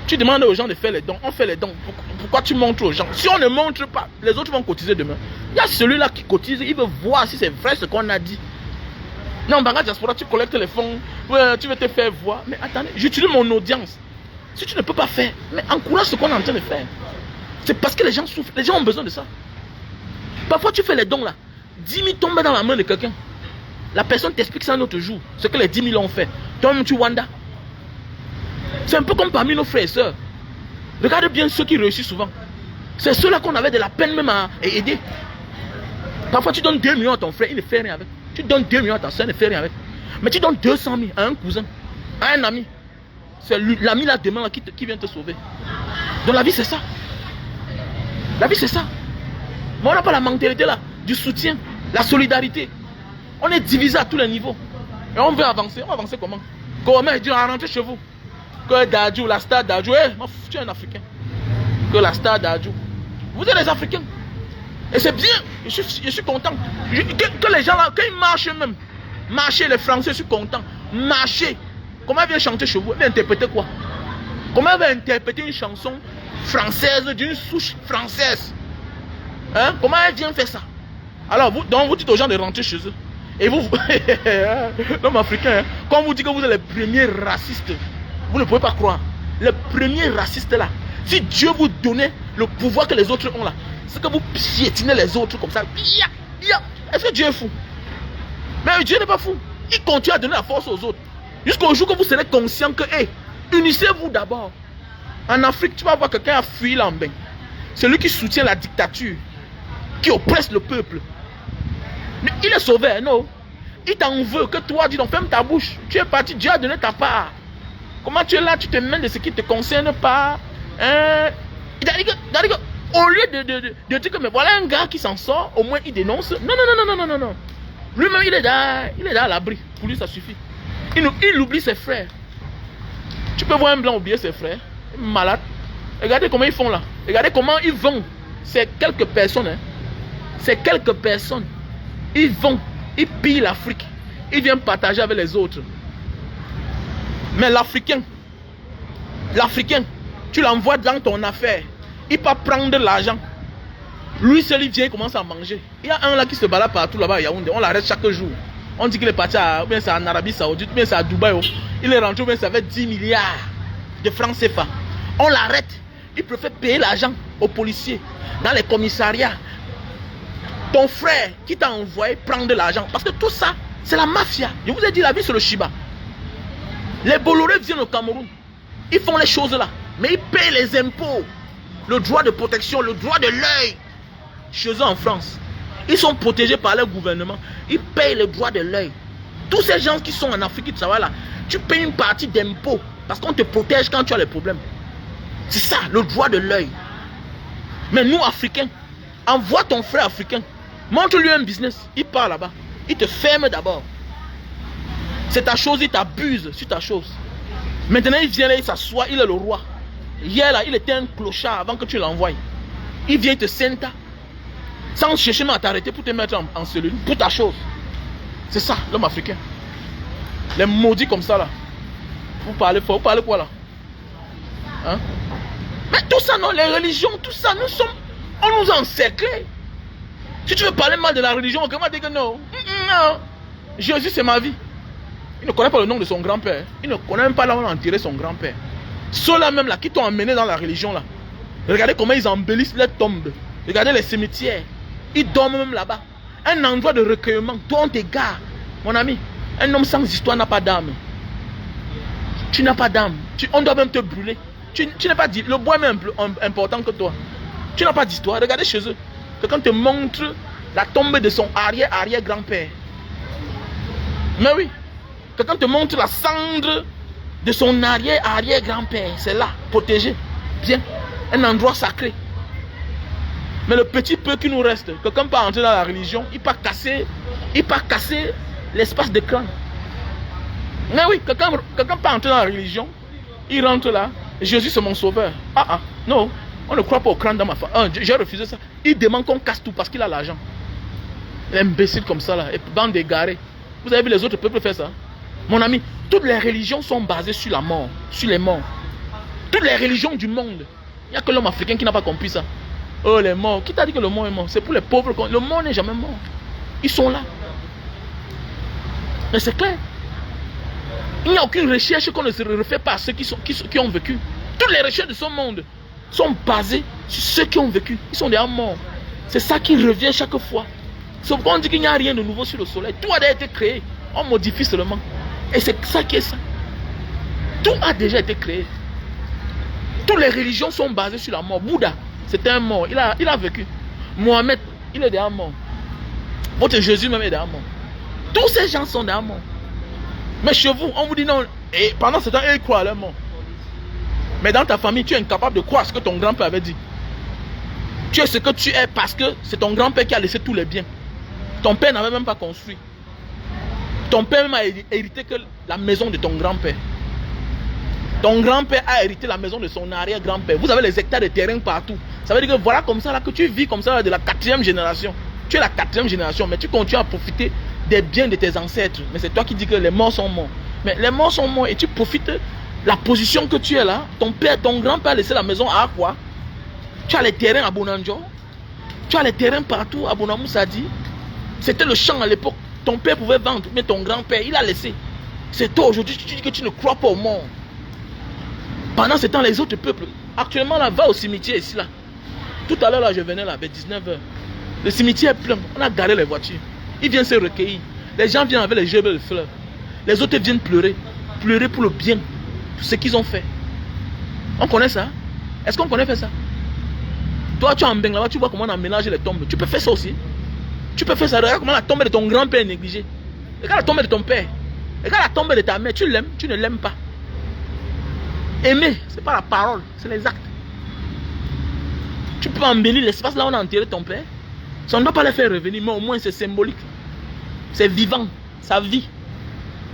Tu demandes aux gens de faire les dons, on fait les dons. Pourquoi tu montres aux gens? Si on ne montre pas, les autres vont cotiser demain. Il y a celui-là qui cotise, il veut voir si c'est vrai ce qu'on a dit. Non, Mbanga diaspora, tu collectes les fonds, tu veux te faire voir. Mais attendez, j'utilise mon audience. Si tu ne peux pas faire, mais encourage ce qu'on est en train de faire. C'est parce que les gens souffrent, les gens ont besoin de ça. Parfois tu fais les dons là, 10 000 tombent dans la main de quelqu'un. La personne t'explique ça un autre jour, ce que les 10 000 ont fait. Toi-même tu wanda. C'est un peu comme parmi nos frères et sœurs. Regarde bien ceux qui réussissent souvent. C'est ceux-là qu'on avait de la peine même à aider. Parfois tu donnes 2 millions à ton frère, il ne fait rien avec. Tu donnes 2 millions à ta soeur, il ne fait rien avec. Mais tu donnes 200 000 à un cousin, à un ami. C'est l'ami là demain là, qui vient te sauver. Donc la vie c'est ça. La vie c'est ça. Mais on n'a pas la mentalité là, du soutien, la solidarité. On est divisé à tous les niveaux. Et on veut avancer. On va avancer comment? Comment dire à rentrer chez vous? Que Dadju, la star Dadju, tu es un Africain. Que la star Dadju. Vous êtes des Africains. Et c'est bien. Je suis content. Que les gens là, quand ils marchent même. Marcher les Français, je suis content. Marcher. Comment elle vient chanter chez vous? Elle vient interpréter quoi? Comment elle va interpréter une chanson française d'une souche française? Hein? Comment elle vient faire ça? Alors, vous dites aux gens de rentrer chez eux. Et vous, l'homme africain, hein, quand on vous dit que vous êtes les premiers racistes, vous ne pouvez pas croire. Les premiers racistes là, si Dieu vous donnait le pouvoir que les autres ont là, c'est que vous piétinez les autres comme ça. Est-ce que Dieu est fou? Mais Dieu n'est pas fou. Il continue à donner la force aux autres. Jusqu'au jour que vous serez conscient que, unissez-vous d'abord. En Afrique, tu vas voir quelqu'un a fui l'Ambin. C'est lui qui soutient la dictature, qui oppresse le peuple. Mais il est sauvé, non? Il t'en veut que toi, dis donc, ferme ta bouche. Tu es parti, Dieu a donné ta part. Comment tu es là, tu te mêles de ce qui ne te concerne pas? Au lieu de dire que, mais voilà un gars qui s'en sort, au moins il dénonce. Non. Lui-même, il est là à l'abri. Pour lui, ça suffit. Il oublie ses frères. Tu peux voir un blanc oublier ses frères. Malade. Regardez comment ils font là. Regardez comment ils vont. C'est quelques personnes. Hein. C'est quelques personnes. Ils vont. Ils pillent l'Afrique. Ils viennent partager avec les autres. Mais l'Africain, tu l'envoies dans ton affaire. Il peut prendre l'argent. Lui seul, il vient, il commence à manger. Il y a un là qui se balade partout là-bas à Yaoundé. On l'arrête chaque jour. On dit qu'il est parti ou bien c'est en Arabie Saoudite, ou bien c'est à Dubaï. Il est rentré, ou bien ça fait 10 milliards de francs CFA. On l'arrête. Il préfère payer l'argent aux policiers dans les commissariats. Ton frère qui t'a envoyé prendre de l'argent. Parce que tout ça, c'est la mafia. Je vous ai dit, la vie, c'est le Shiba. Les Bolloré viennent au Cameroun. Ils font les choses là. Mais ils payent les impôts. Le droit de protection, le droit de l'œil. Chez eux en France. Ils sont protégés par leur gouvernement. Ils payent le droit de l'œil. Tous ces gens qui sont en Afrique, tu vois là, tu payes une partie d'impôts. Parce qu'on te protège quand tu as les problèmes. C'est ça, le droit de l'œil. Mais nous, Africains, envoie ton frère africain. Montre-lui un business. Il part là-bas. Il te ferme d'abord. C'est ta chose, il t'abuse sur ta chose. Maintenant, il vient là, il s'assoit, il est le roi. Hier, là, il était un clochard avant que tu l'envoies. Il vient te senta. Sans chercher même à t'arrêter pour te mettre en cellule. Pour ta chose. C'est ça, l'homme africain. Les maudits comme ça, là. Vous parlez fort. Vous parlez quoi, là? Hein? Mais tout ça, non, les religions, tout ça, nous sommes... On nous a encerclés. Si tu veux parler mal de la religion, on va dire que non. Non. Jésus, c'est ma vie. Il ne connaît pas le nom de son grand-père. Il ne connaît même pas là où on a enterré son grand-père. Ceux-là même là qui t'ont emmené dans la religion là. Regardez comment ils embellissent les tombes. Regardez les cimetières. Ils dorment même là-bas. Un endroit de recueillement. Toi on t'égare. Mon ami, un homme sans histoire n'a pas d'âme. Tu n'as pas d'âme. On doit même te brûler. Tu n'es pas dit. Le bois est même plus important que toi. Tu n'as pas d'histoire. Regardez chez eux. Quelqu'un te montre la tombe de son arrière-arrière-grand-père. Mais oui. Quelqu'un te montre la cendre de son arrière-arrière-grand-père. C'est là, protégé. Bien. Un endroit sacré. Mais le petit peu qui nous reste, quelqu'un peut entrer dans la religion, il peut casser l'espace de crâne. Mais oui, quelqu'un peut entrer dans la religion, il rentre là, Jésus c'est mon sauveur. Non, on ne croit pas au crâne dans ma famille. J'ai refusé ça. Il demande qu'on casse tout parce qu'il a l'argent. L'imbécile comme ça là, et bande égarée. Vous avez vu les autres peuples faire ça? Mon ami, toutes les religions sont basées sur la mort, sur les morts. Toutes les religions du monde. Il n'y a que l'homme africain qui n'a pas compris ça. Oh les morts, qui t'a dit que le mort est mort? C'est pour les pauvres. Le mort n'est jamais mort. Ils sont là. Mais c'est clair. Il n'y a aucune recherche qu'on ne se refait pas à ceux qui ont vécu. Toutes les recherches de ce monde sont basées sur ceux qui ont vécu. Ils sont déjà morts. C'est ça qui revient chaque fois. C'est pourquoi on dit qu'il n'y a rien de nouveau sur le soleil. Tout a déjà été créé. On modifie seulement. Et c'est ça qui est ça. Tout a déjà été créé. Toutes les religions sont basées sur la mort. Bouddha, c'était un mort. Il a vécu. Mohamed, il est déjà mort. Votre Jésus même est déjà mort. Tous ces gens sont déjà morts. Mais chez vous, on vous dit non. Et pendant ce temps, ils croient à leur mort. Mais dans ta famille, tu es incapable de croire ce que ton grand-père avait dit. Tu es ce que tu es parce que c'est ton grand-père qui a laissé tous les biens. Ton père n'avait même pas construit. Ton père même a hérité que la maison de ton grand-père. Ton grand-père a hérité la maison de son arrière-grand-père. Vous avez les hectares de terrain partout. Ça veut dire que voilà comme ça là, que tu vis comme ça là, de la 4e génération. Tu es la 4e génération, mais tu continues à profiter des biens de tes ancêtres. Mais c'est toi qui dis que les morts sont morts. Mais les morts sont morts et tu profites de la position que tu es là. Ton père, ton grand-père a laissé la maison à quoi? Tu as les terrains à Bonanjo. Tu as les terrains partout à Bonamoussadi. C'était le champ à l'époque. Ton père pouvait vendre, mais ton grand-père, il a laissé. C'est toi aujourd'hui, tu dis que tu ne crois pas au monde. Pendant ce temps, les autres peuples, actuellement là, va au cimetière ici là. Tout à l'heure là, je venais là, vers 19h. Le cimetière est plein, on a garé les voitures. Ils viennent se recueillir. Les gens viennent avec les gerbes de fleurs. Les autres viennent pleurer. Pleurer pour le bien, pour ce qu'ils ont fait. On connaît ça? Est-ce qu'on connaît faire ça? Toi, tu es en Beng là-bas, tu vois comment on a mélangé les tombes. Tu peux faire ça aussi. Tu peux faire ça. Regarde comment la tombe de ton grand-père est négligée. Regarde la tombe de ton père. Regarde la tombe de ta mère. Tu l'aimes, tu ne l'aimes pas. Aimer, ce n'est pas la parole, c'est les actes. Tu peux embellir l'espace là où on a enterré ton père. Ça ne doit pas les faire revenir, mais au moins c'est symbolique. C'est vivant, ça vit.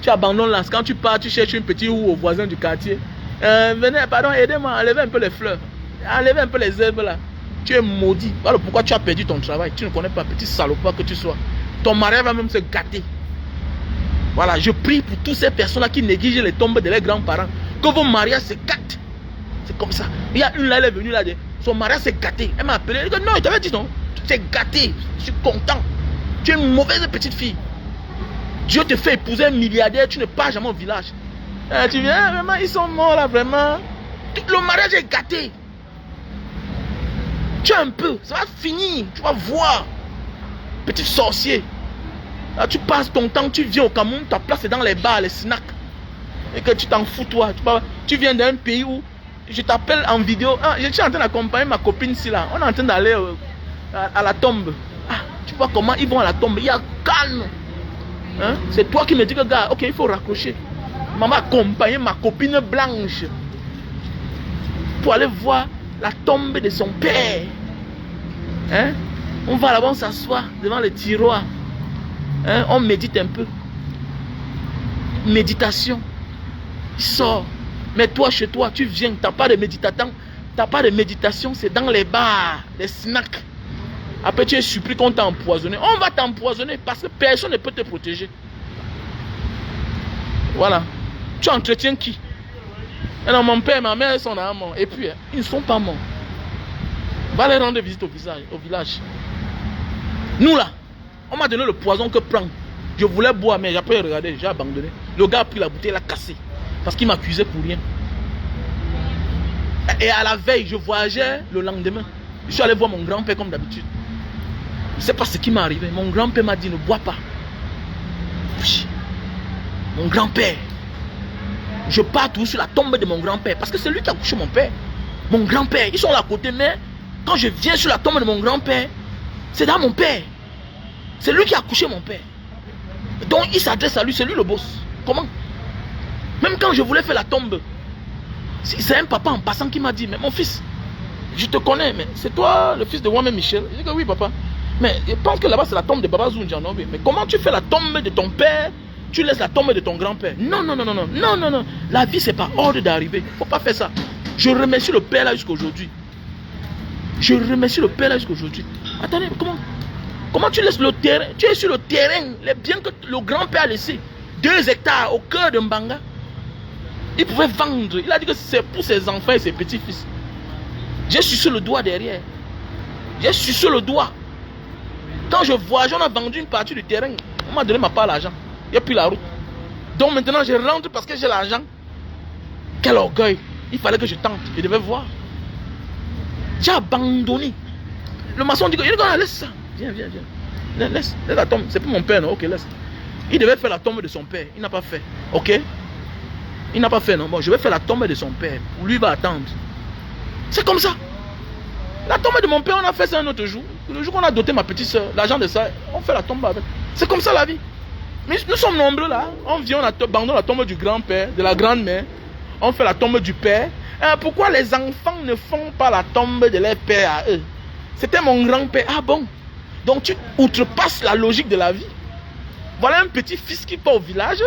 Tu abandonnes là. Quand tu pars, tu cherches une petite roue au voisin du quartier. Venez, pardon, aidez-moi à enlever un peu les fleurs. Enlever un peu les herbes là. Tu es maudit. Voilà pourquoi tu as perdu ton travail. Tu ne connais pas, petit salopard que tu sois. Ton mariage va même se gâter. Voilà, je prie pour toutes ces personnes là qui négligent les tombes de leurs grands-parents. Que vos mariages se gâtent. C'est comme ça. Il y a une là, elle est venue là, son mariage s'est gâté. Elle m'a appelé. Elle dit non, je t'avais dit non. Tu es gâté. Je suis content. Tu es une mauvaise petite fille. Dieu te fait épouser un milliardaire, tu ne pars jamais au village. Tu viens, vraiment, ils sont morts là, vraiment. Le mariage est gâté. Tu as un peu, ça va finir, tu vas voir. Petit sorcier. Là, tu passes ton temps, tu viens au Cameroun, ta place est dans les bars, les snacks. Et que tu t'en fous, toi. Tu viens d'un pays où je t'appelle en vidéo. Ah, je suis en train d'accompagner ma copine ici là. On est en train d'aller à la tombe. Ah, tu vois comment ils vont à la tombe. Il y a calme. Hein? C'est toi qui me dis que, gars, ok, il faut raccrocher. Maman accompagner ma copine blanche pour aller voir la tombe de son père. Hein? On va là-bas, on s'assoit devant le tiroir. Hein? On médite un peu. Méditation. Il sort. Mais toi, chez toi, tu viens, tu n'as pas de méditation. Tu n'as pas de méditation, c'est dans les bars, les snacks. Après, tu es surpris qu'on t'a empoisonné. On va t'empoisonner parce que personne ne peut te protéger. Voilà. Tu entretiens qui? Alors, mon père et ma mère sont morts. Et puis, ils ne sont pas morts. Va les rendre visite au village. Nous là, on m'a donné le poison que prendre. Je voulais boire, mais après regarder, j'ai abandonné. Le gars a pris la bouteille, l'a cassé. Parce qu'il m'accusait pour rien. Et à la veille, je voyageais le lendemain. Je suis allé voir mon grand-père comme d'habitude. Je ne sais pas ce qui m'est arrivé. Mon grand-père m'a dit, ne bois pas. Oui. Mon grand-père. Je pars toujours sur la tombe de mon grand-père. Parce que c'est lui qui a couché mon père. Mon grand-père, ils sont là à côté, mais quand je viens sur la tombe de mon grand-père, c'est dans mon père. C'est lui qui a couché mon père. Donc il s'adresse à lui, c'est lui le boss. Comment? Même quand je voulais faire la tombe, c'est un papa en passant qui m'a dit, mais mon fils, je te connais, mais c'est toi le fils de Wame Michel? Je dis que oui papa. Mais je pense que là-bas c'est la tombe de Baba Zoundiano. Mais comment tu fais la tombe de ton père? Tu laisses la tombe de ton grand-père? Non, non, non, non, non, non, non, non. La vie c'est par ordre d'arriver. Il ne faut pas faire ça. Je remercie le père là jusqu'à aujourd'hui. Je remercie le père là jusqu'à aujourd'hui. Attendez, comment tu laisses le terrain? Tu es sur le terrain, les biens que le grand-père a laissés. 2 hectares au cœur de Mbanga. Il pouvait vendre. Il a dit que c'est pour ses enfants et ses petits-fils. J'ai sucé le doigt derrière. J'ai sucé le doigt. Quand je voyage, on a vendu une partie du terrain. On m'a donné ma part d'argent. Il n'y a plus la route. Donc maintenant, je rentre parce que j'ai l'argent. Quel orgueil. Il fallait que je tente. Je devais voir. J'ai abandonné. Le maçon dit que laisse ça. Viens, viens, viens. Laisse la tombe. C'est pour mon père, non? Ok, laisse. Il devait faire la tombe de son père. Il n'a pas fait. Ok? Il n'a pas fait, non? Bon, je vais faire la tombe de son père. Lui va attendre. C'est comme ça. La tombe de mon père, on a fait ça un autre jour. Le jour qu'on a doté ma petite soeur, l'argent de ça, on fait la tombe avec. C'est comme ça la vie. Mais nous sommes nombreux là. On vient, on abandonne la tombe du grand-père, de la grand-mère. On fait la tombe du père. Pourquoi les enfants ne font pas la tombe de leur père à eux? C'était mon grand-père. Ah bon? Donc tu outrepasses la logique de la vie. Voilà un petit fils qui part au village.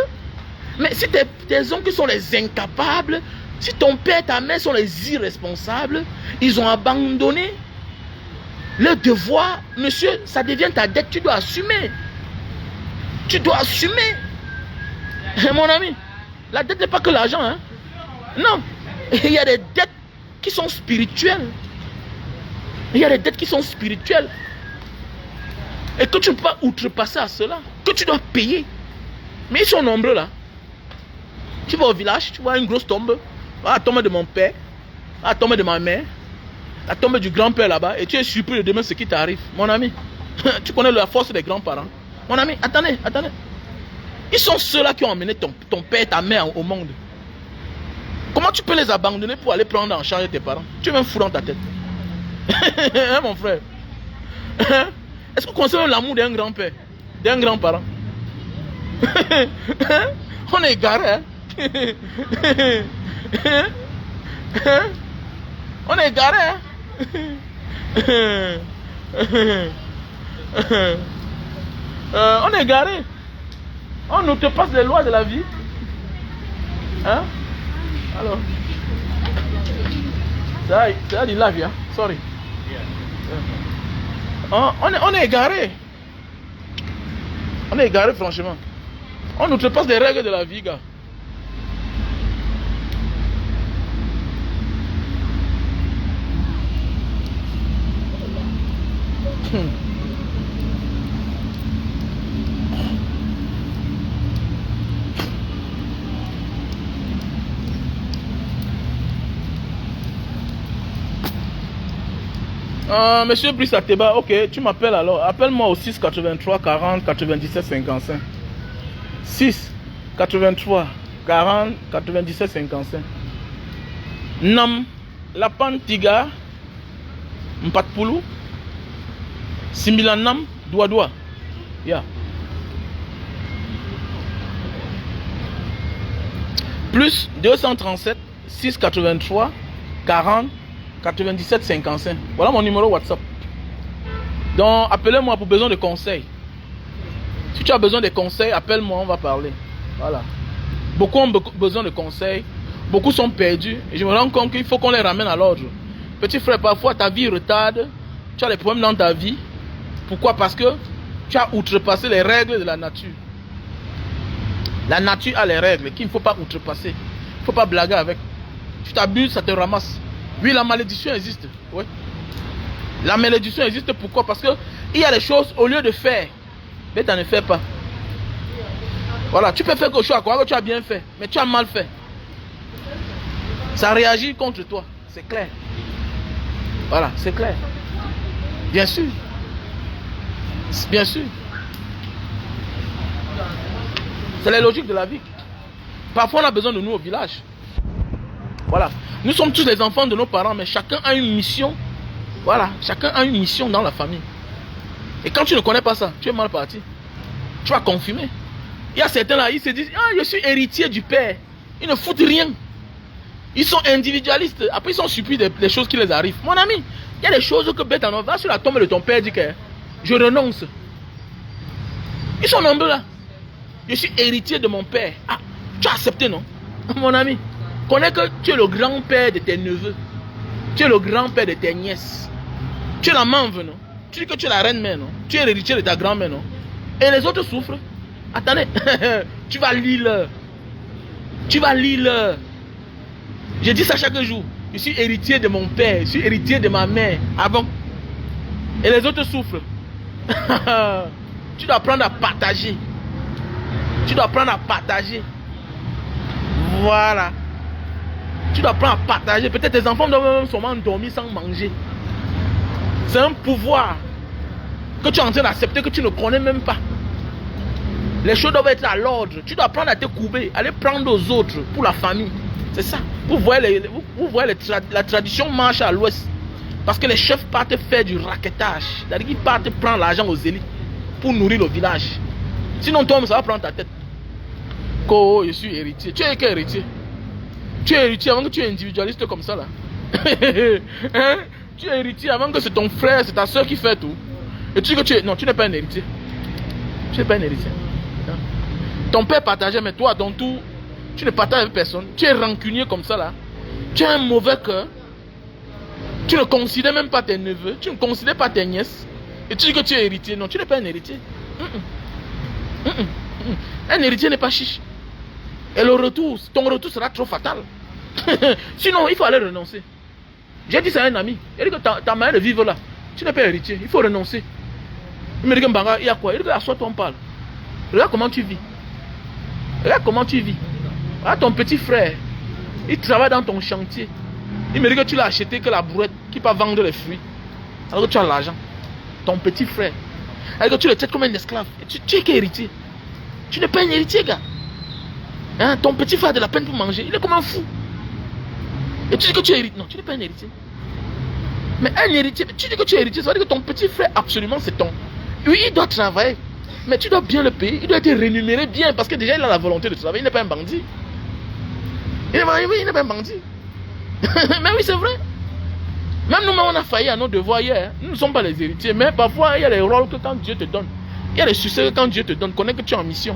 Mais si tes oncles sont les incapables, si ton père et ta mère sont les irresponsables, ils ont abandonné le devoir, monsieur, ça devient ta dette, tu dois assumer. Tu dois assumer. Mon ami, la dette n'est pas que l'argent. Hein? Non, il y a des dettes qui sont spirituelles. Il y a des dettes qui sont spirituelles. Et que tu ne peux pas outrepasser à cela, que tu dois payer. Mais ils sont nombreux là. Tu vas au village, tu vois une grosse tombe. La tombe de mon père, la tombe de ma mère, la tombe du grand-père là-bas. Et tu es surpris de demain ce qui t'arrive. Mon ami, tu connais la force des grands-parents. Mon ami, attendez, attendez. Ils sont ceux-là qui ont emmené ton père et ta mère au monde. Comment tu peux les abandonner pour aller prendre en charge tes parents? Tu es même fou dans ta tête. Hein, mon frère? Est-ce qu'on conserve l'amour d'un grand-père, d'un grand-parent? On est égaré, hein? On est égaré, hein? On est égaré. On nous te passe les lois de la vie. Hein? Alors, c'est du live, hein? Sorry. On est égaré. On est égaré, franchement. On nous passe les règles de la vie, gars. Monsieur Brice Ateba, ok, tu m'appelles alors. Appelle-moi au 6 83 40 97 55. 6 83 40 97 55. Nam Lapan Tiga Mpatpoulou Similanam Douadoua. Yeah. Plus 237 683 40 97 55. Voilà mon numéro WhatsApp. Donc appelez-moi pour besoin de conseils. Si tu as besoin de conseils, appelle-moi, on va parler. Voilà. Beaucoup ont besoin de conseils. Beaucoup sont perdus. Et je me rends compte qu'il faut qu'on les ramène à l'ordre. Petit frère, parfois ta vie retarde. Tu as des problèmes dans ta vie. Pourquoi? Parce que tu as outrepassé les règles de la nature. La nature a les règles qu'il ne faut pas outrepasser. Il ne faut pas blaguer avec. Tu t'abuses, ça te ramasse. Oui, la malédiction existe. Oui. La malédiction existe pourquoi? Parce qu'il y a des choses au lieu de faire, mais tu ne fais pas. Voilà, tu peux faire quelque chose à croire que tu as bien fait, mais tu as mal fait. Ça réagit contre toi, c'est clair. Voilà, c'est clair. Bien sûr. Bien sûr. C'est la logique de la vie. Parfois, on a besoin de nous au village. Voilà. Nous sommes tous les enfants de nos parents, mais chacun a une mission. Voilà. Chacun a une mission dans la famille. Et quand tu ne connais pas ça, tu es mal parti. Tu vas confirmer. Il y a certains là, ils se disent, ah, je suis héritier du père. Ils ne foutent rien. Ils sont individualistes. Après, ils sont surpris des choses qui les arrivent. Mon ami, il y a des choses que bête en va sur la tombe de ton père, dit que je renonce. Ils sont nombreux là. Je suis héritier de mon père. Ah, tu as accepté, non? Mon ami, connais que tu es le grand-père de tes neveux. Tu es le grand-père de tes nièces. Tu es la manve, non? Tu dis que tu es la reine-mère, non? Tu es l'héritier de ta grand-mère, non? Et les autres souffrent. Attendez, tu vas lire. Tu vas lire. Je dis ça chaque jour. Je suis héritier de mon père. Je suis héritier de ma mère. Ah bon? Et les autres souffrent. Tu dois apprendre à partager. Tu dois apprendre à partager. Voilà. Tu dois apprendre à partager. Peut-être tes enfants doivent même sûrement dormir sans manger. C'est un pouvoir que tu es en train d'accepter que tu ne connais même pas. Les choses doivent être à l'ordre. Tu dois apprendre à te couper, aller prendre aux autres pour la famille. C'est ça. Vous voyez, la tradition marche à l'ouest. Parce que les chefs partent faire du raquettage. C'est-à-dire qu'ils partent prendre l'argent aux élites pour nourrir le village. Sinon, toi, ça va prendre ta tête. Oh, je suis héritier. Tu es quel héritier? Tu es héritier avant que tu es individualiste comme ça là. Hein? Tu es héritier avant que c'est ton frère, c'est ta soeur qui fait tout. Et tu dis que tu es... Non, tu n'es pas un héritier. Tu n'es pas un héritier. Hein? Ton père partageait, mais toi, dans tout, tu ne partages avec personne. Tu es rancunier comme ça là. Tu as un mauvais cœur. Tu ne considères même pas tes neveux. Tu ne considères pas tes nièces. Et tu dis que tu es héritier. Non, tu n'es pas un héritier. Un héritier n'est pas chiche. Et le retour, ton retour sera trop fatal. Sinon, il faut aller renoncer. J'ai dit ça à un ami. Il dit que ta manière de vivre là, tu n'es pas héritier. Il faut renoncer. Il me dit que Mbanga, il y a quoi? Il dit que assois-toi, on parle. Regarde comment tu vis. Regarde comment tu vis. Regarde ton petit frère. Il travaille dans ton chantier. Il me dit que tu l'as acheté que la brouette qui peut vendre les fruits. Alors que tu as l'argent. Ton petit frère. Alors que tu le traites comme un esclave. Tu es qu'héritier. Tu n'es pas un héritier, gars. Hein? Ton petit frère a de la peine pour manger. Il est comme un fou. Et tu dis que tu es héritier. Non, tu n'es pas un héritier. Mais un héritier, tu dis que tu es héritier, ça veut dire que ton petit frère, absolument, c'est ton. Oui, il doit travailler. Mais tu dois bien le payer. Il doit être rémunéré bien. Parce que déjà, il a la volonté de travailler. Il n'est pas un bandit. Il n'est pas un bandit. Mais oui, c'est vrai. Même nous, on a failli à nos devoirs hier. Nous ne sommes pas les héritiers. Mais parfois, il y a les rôles que quand Dieu te donne. Il y a les succès que quand Dieu te donne. Connais que tu es en mission.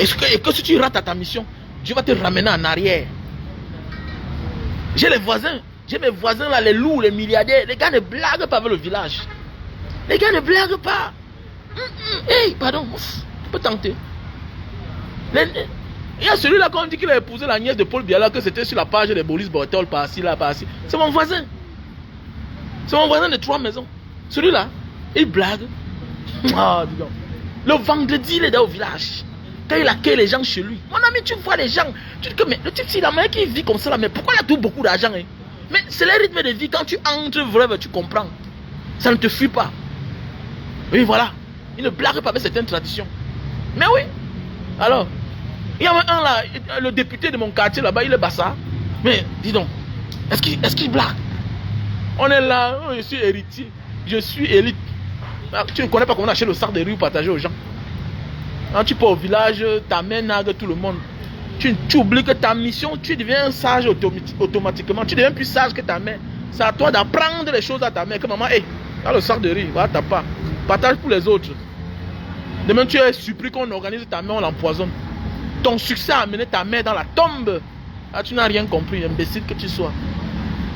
Et que si tu rates à ta mission, Dieu va te ramener en arrière. J'ai les voisins. J'ai mes voisins là, les loups, les milliardaires. Les gars ne blaguent pas avec le village. Les gars ne blaguent pas. Hey, pardon. Tu peux tenter. Il y a celui-là quand on dit qu'il a épousé la nièce de Paul Biala, que c'était sur la page des Bolis Bortol, par-ci, là, par-ci. C'est mon voisin. C'est mon voisin de 3 maisons. Celui-là, il blague. Ah, dis donc. Le vendredi, il est au village. Quand il accueille les gens chez lui. Mon ami, tu vois les gens. Tu dis que mais, le type, c'est la manière qui vit comme ça là. Mais pourquoi il a tout beaucoup d'argent hein? Mais c'est le rythme de vie. Quand tu entres vraiment, tu comprends. Ça ne te fuit pas. Oui, voilà. Il ne blague pas avec certaines traditions. Mais oui. Alors, il y a un là, le député de mon quartier là-bas, il est bassa. Mais dis donc, est-ce qu'il blague? On est là, je suis héritier. Je suis élite. Tu ne connais pas comment on achète le sac de riz partager aux gens. Quand tu pars au village, ta main nague tout le monde. Tu oublies que ta mission, tu deviens sage automatiquement. Tu deviens plus sage que ta mère. C'est à toi d'apprendre les choses à ta mère. Que maman, hé, dans le sac de riz, voilà ta part. Partage pour les autres. Demain, tu es surpris qu'on organise ta mère, on l'empoisonne. Ton succès a amené ta mère dans la tombe. Ah, tu n'as rien compris, imbécile que tu sois.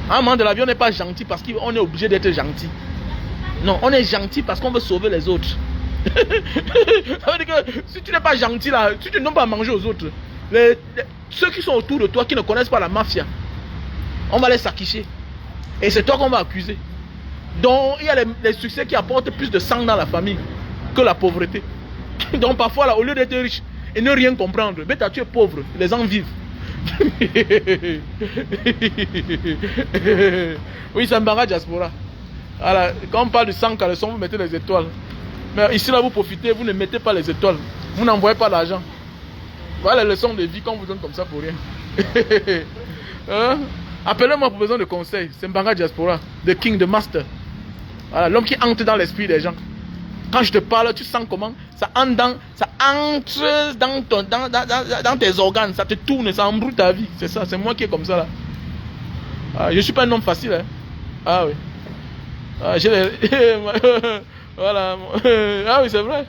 À un moment de la vie, on n'est pas gentil parce qu'on est obligé d'être gentil. Non, on est gentil parce qu'on veut sauver les autres. Ça veut dire que si tu n'es pas gentil là, si tu ne donnes pas à manger aux autres, ceux qui sont autour de toi, qui ne connaissent pas la mafia, on va les s'acquicher. Et c'est toi qu'on va accuser. Donc il y a les succès qui apportent plus de sang dans la famille que la pauvreté. Donc parfois là, au lieu d'être riche et ne rien comprendre, mais tu es pauvre, les gens vivent. Oui, c'est Mbanga Diaspora. Alors, quand on parle de 100 caleçons, vous mettez les étoiles. Mais ici, là, vous profitez, vous ne mettez pas les étoiles. Vous n'envoyez pas l'argent. Voilà les leçons de vie qu'on vous donne comme ça pour rien. Hein? Appelez-moi pour besoin de conseils. C'est Mbanga Diaspora, the king, the master. Voilà, l'homme qui entre dans l'esprit des gens. Quand je te parle, tu sens comment ça entre dans tes organes, ça te tourne, ça embrouille ta vie. C'est ça, c'est moi qui est comme ça là. Ah, je ne suis pas un homme facile. Hein? Ah oui. Ah, voilà. Ah oui, c'est vrai.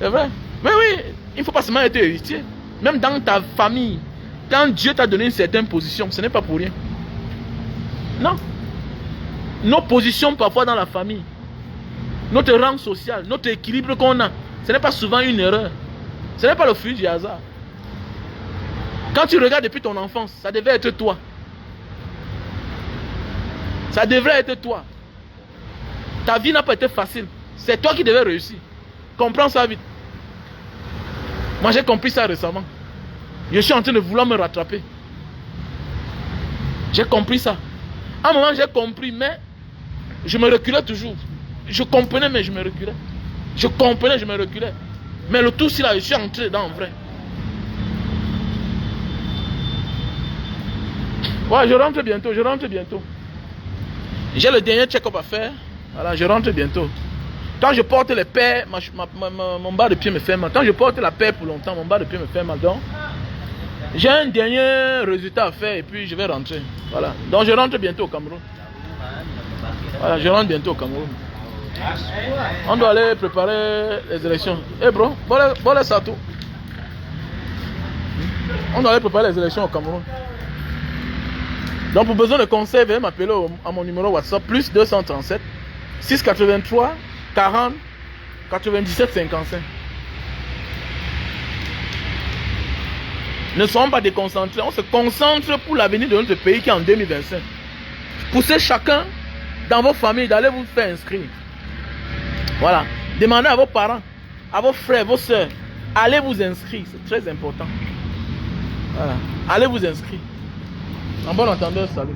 C'est vrai. Mais oui, il ne faut pas seulement être héritier. Même dans ta famille, quand Dieu t'a donné une certaine position, ce n'est pas pour rien. Non. Nos positions parfois dans la famille, notre rang social, notre équilibre qu'on a, ce n'est pas souvent une erreur. Ce n'est pas le fruit du hasard. Quand tu regardes depuis ton enfance, ça devait être toi. Ça devrait être toi. Ta vie n'a pas été facile. C'est toi qui devais réussir. Comprends ça vite. Moi j'ai compris ça récemment. Je suis en train de vouloir me rattraper. J'ai compris ça. À un moment j'ai compris, mais je me reculais toujours. Je comprenais, mais je me reculais. Je comprenais, je me reculais. Mais le tout, c'est là, je suis entré dans le vrai. Ouais, je rentre bientôt, J'ai le dernier check-up à faire. Voilà, je rentre bientôt. Quand je porte les paires, mon bas de pied me fait mal. Quand je porte la paire pour longtemps, mon bas de pied me fait mal. Donc, j'ai un dernier résultat à faire et puis je vais rentrer. Voilà. Donc, je rentre bientôt au Cameroun. Voilà, je rentre bientôt au Cameroun. On doit aller préparer les élections. Eh bro, bon ça tout. On doit aller préparer les élections au Cameroun. Donc pour besoin de conseils, veuillez m'appeler à mon numéro WhatsApp plus 237 683 40 97 55. Ne soyons pas déconcentrés, on se concentre pour l'avenir de notre pays qui est en 2025. Poussez chacun dans vos familles d'aller vous faire inscrire. Voilà. Demandez à vos parents, à vos frères, vos soeurs, allez vous inscrire, c'est très important. Voilà. Allez vous inscrire. En bon entendeur, salut.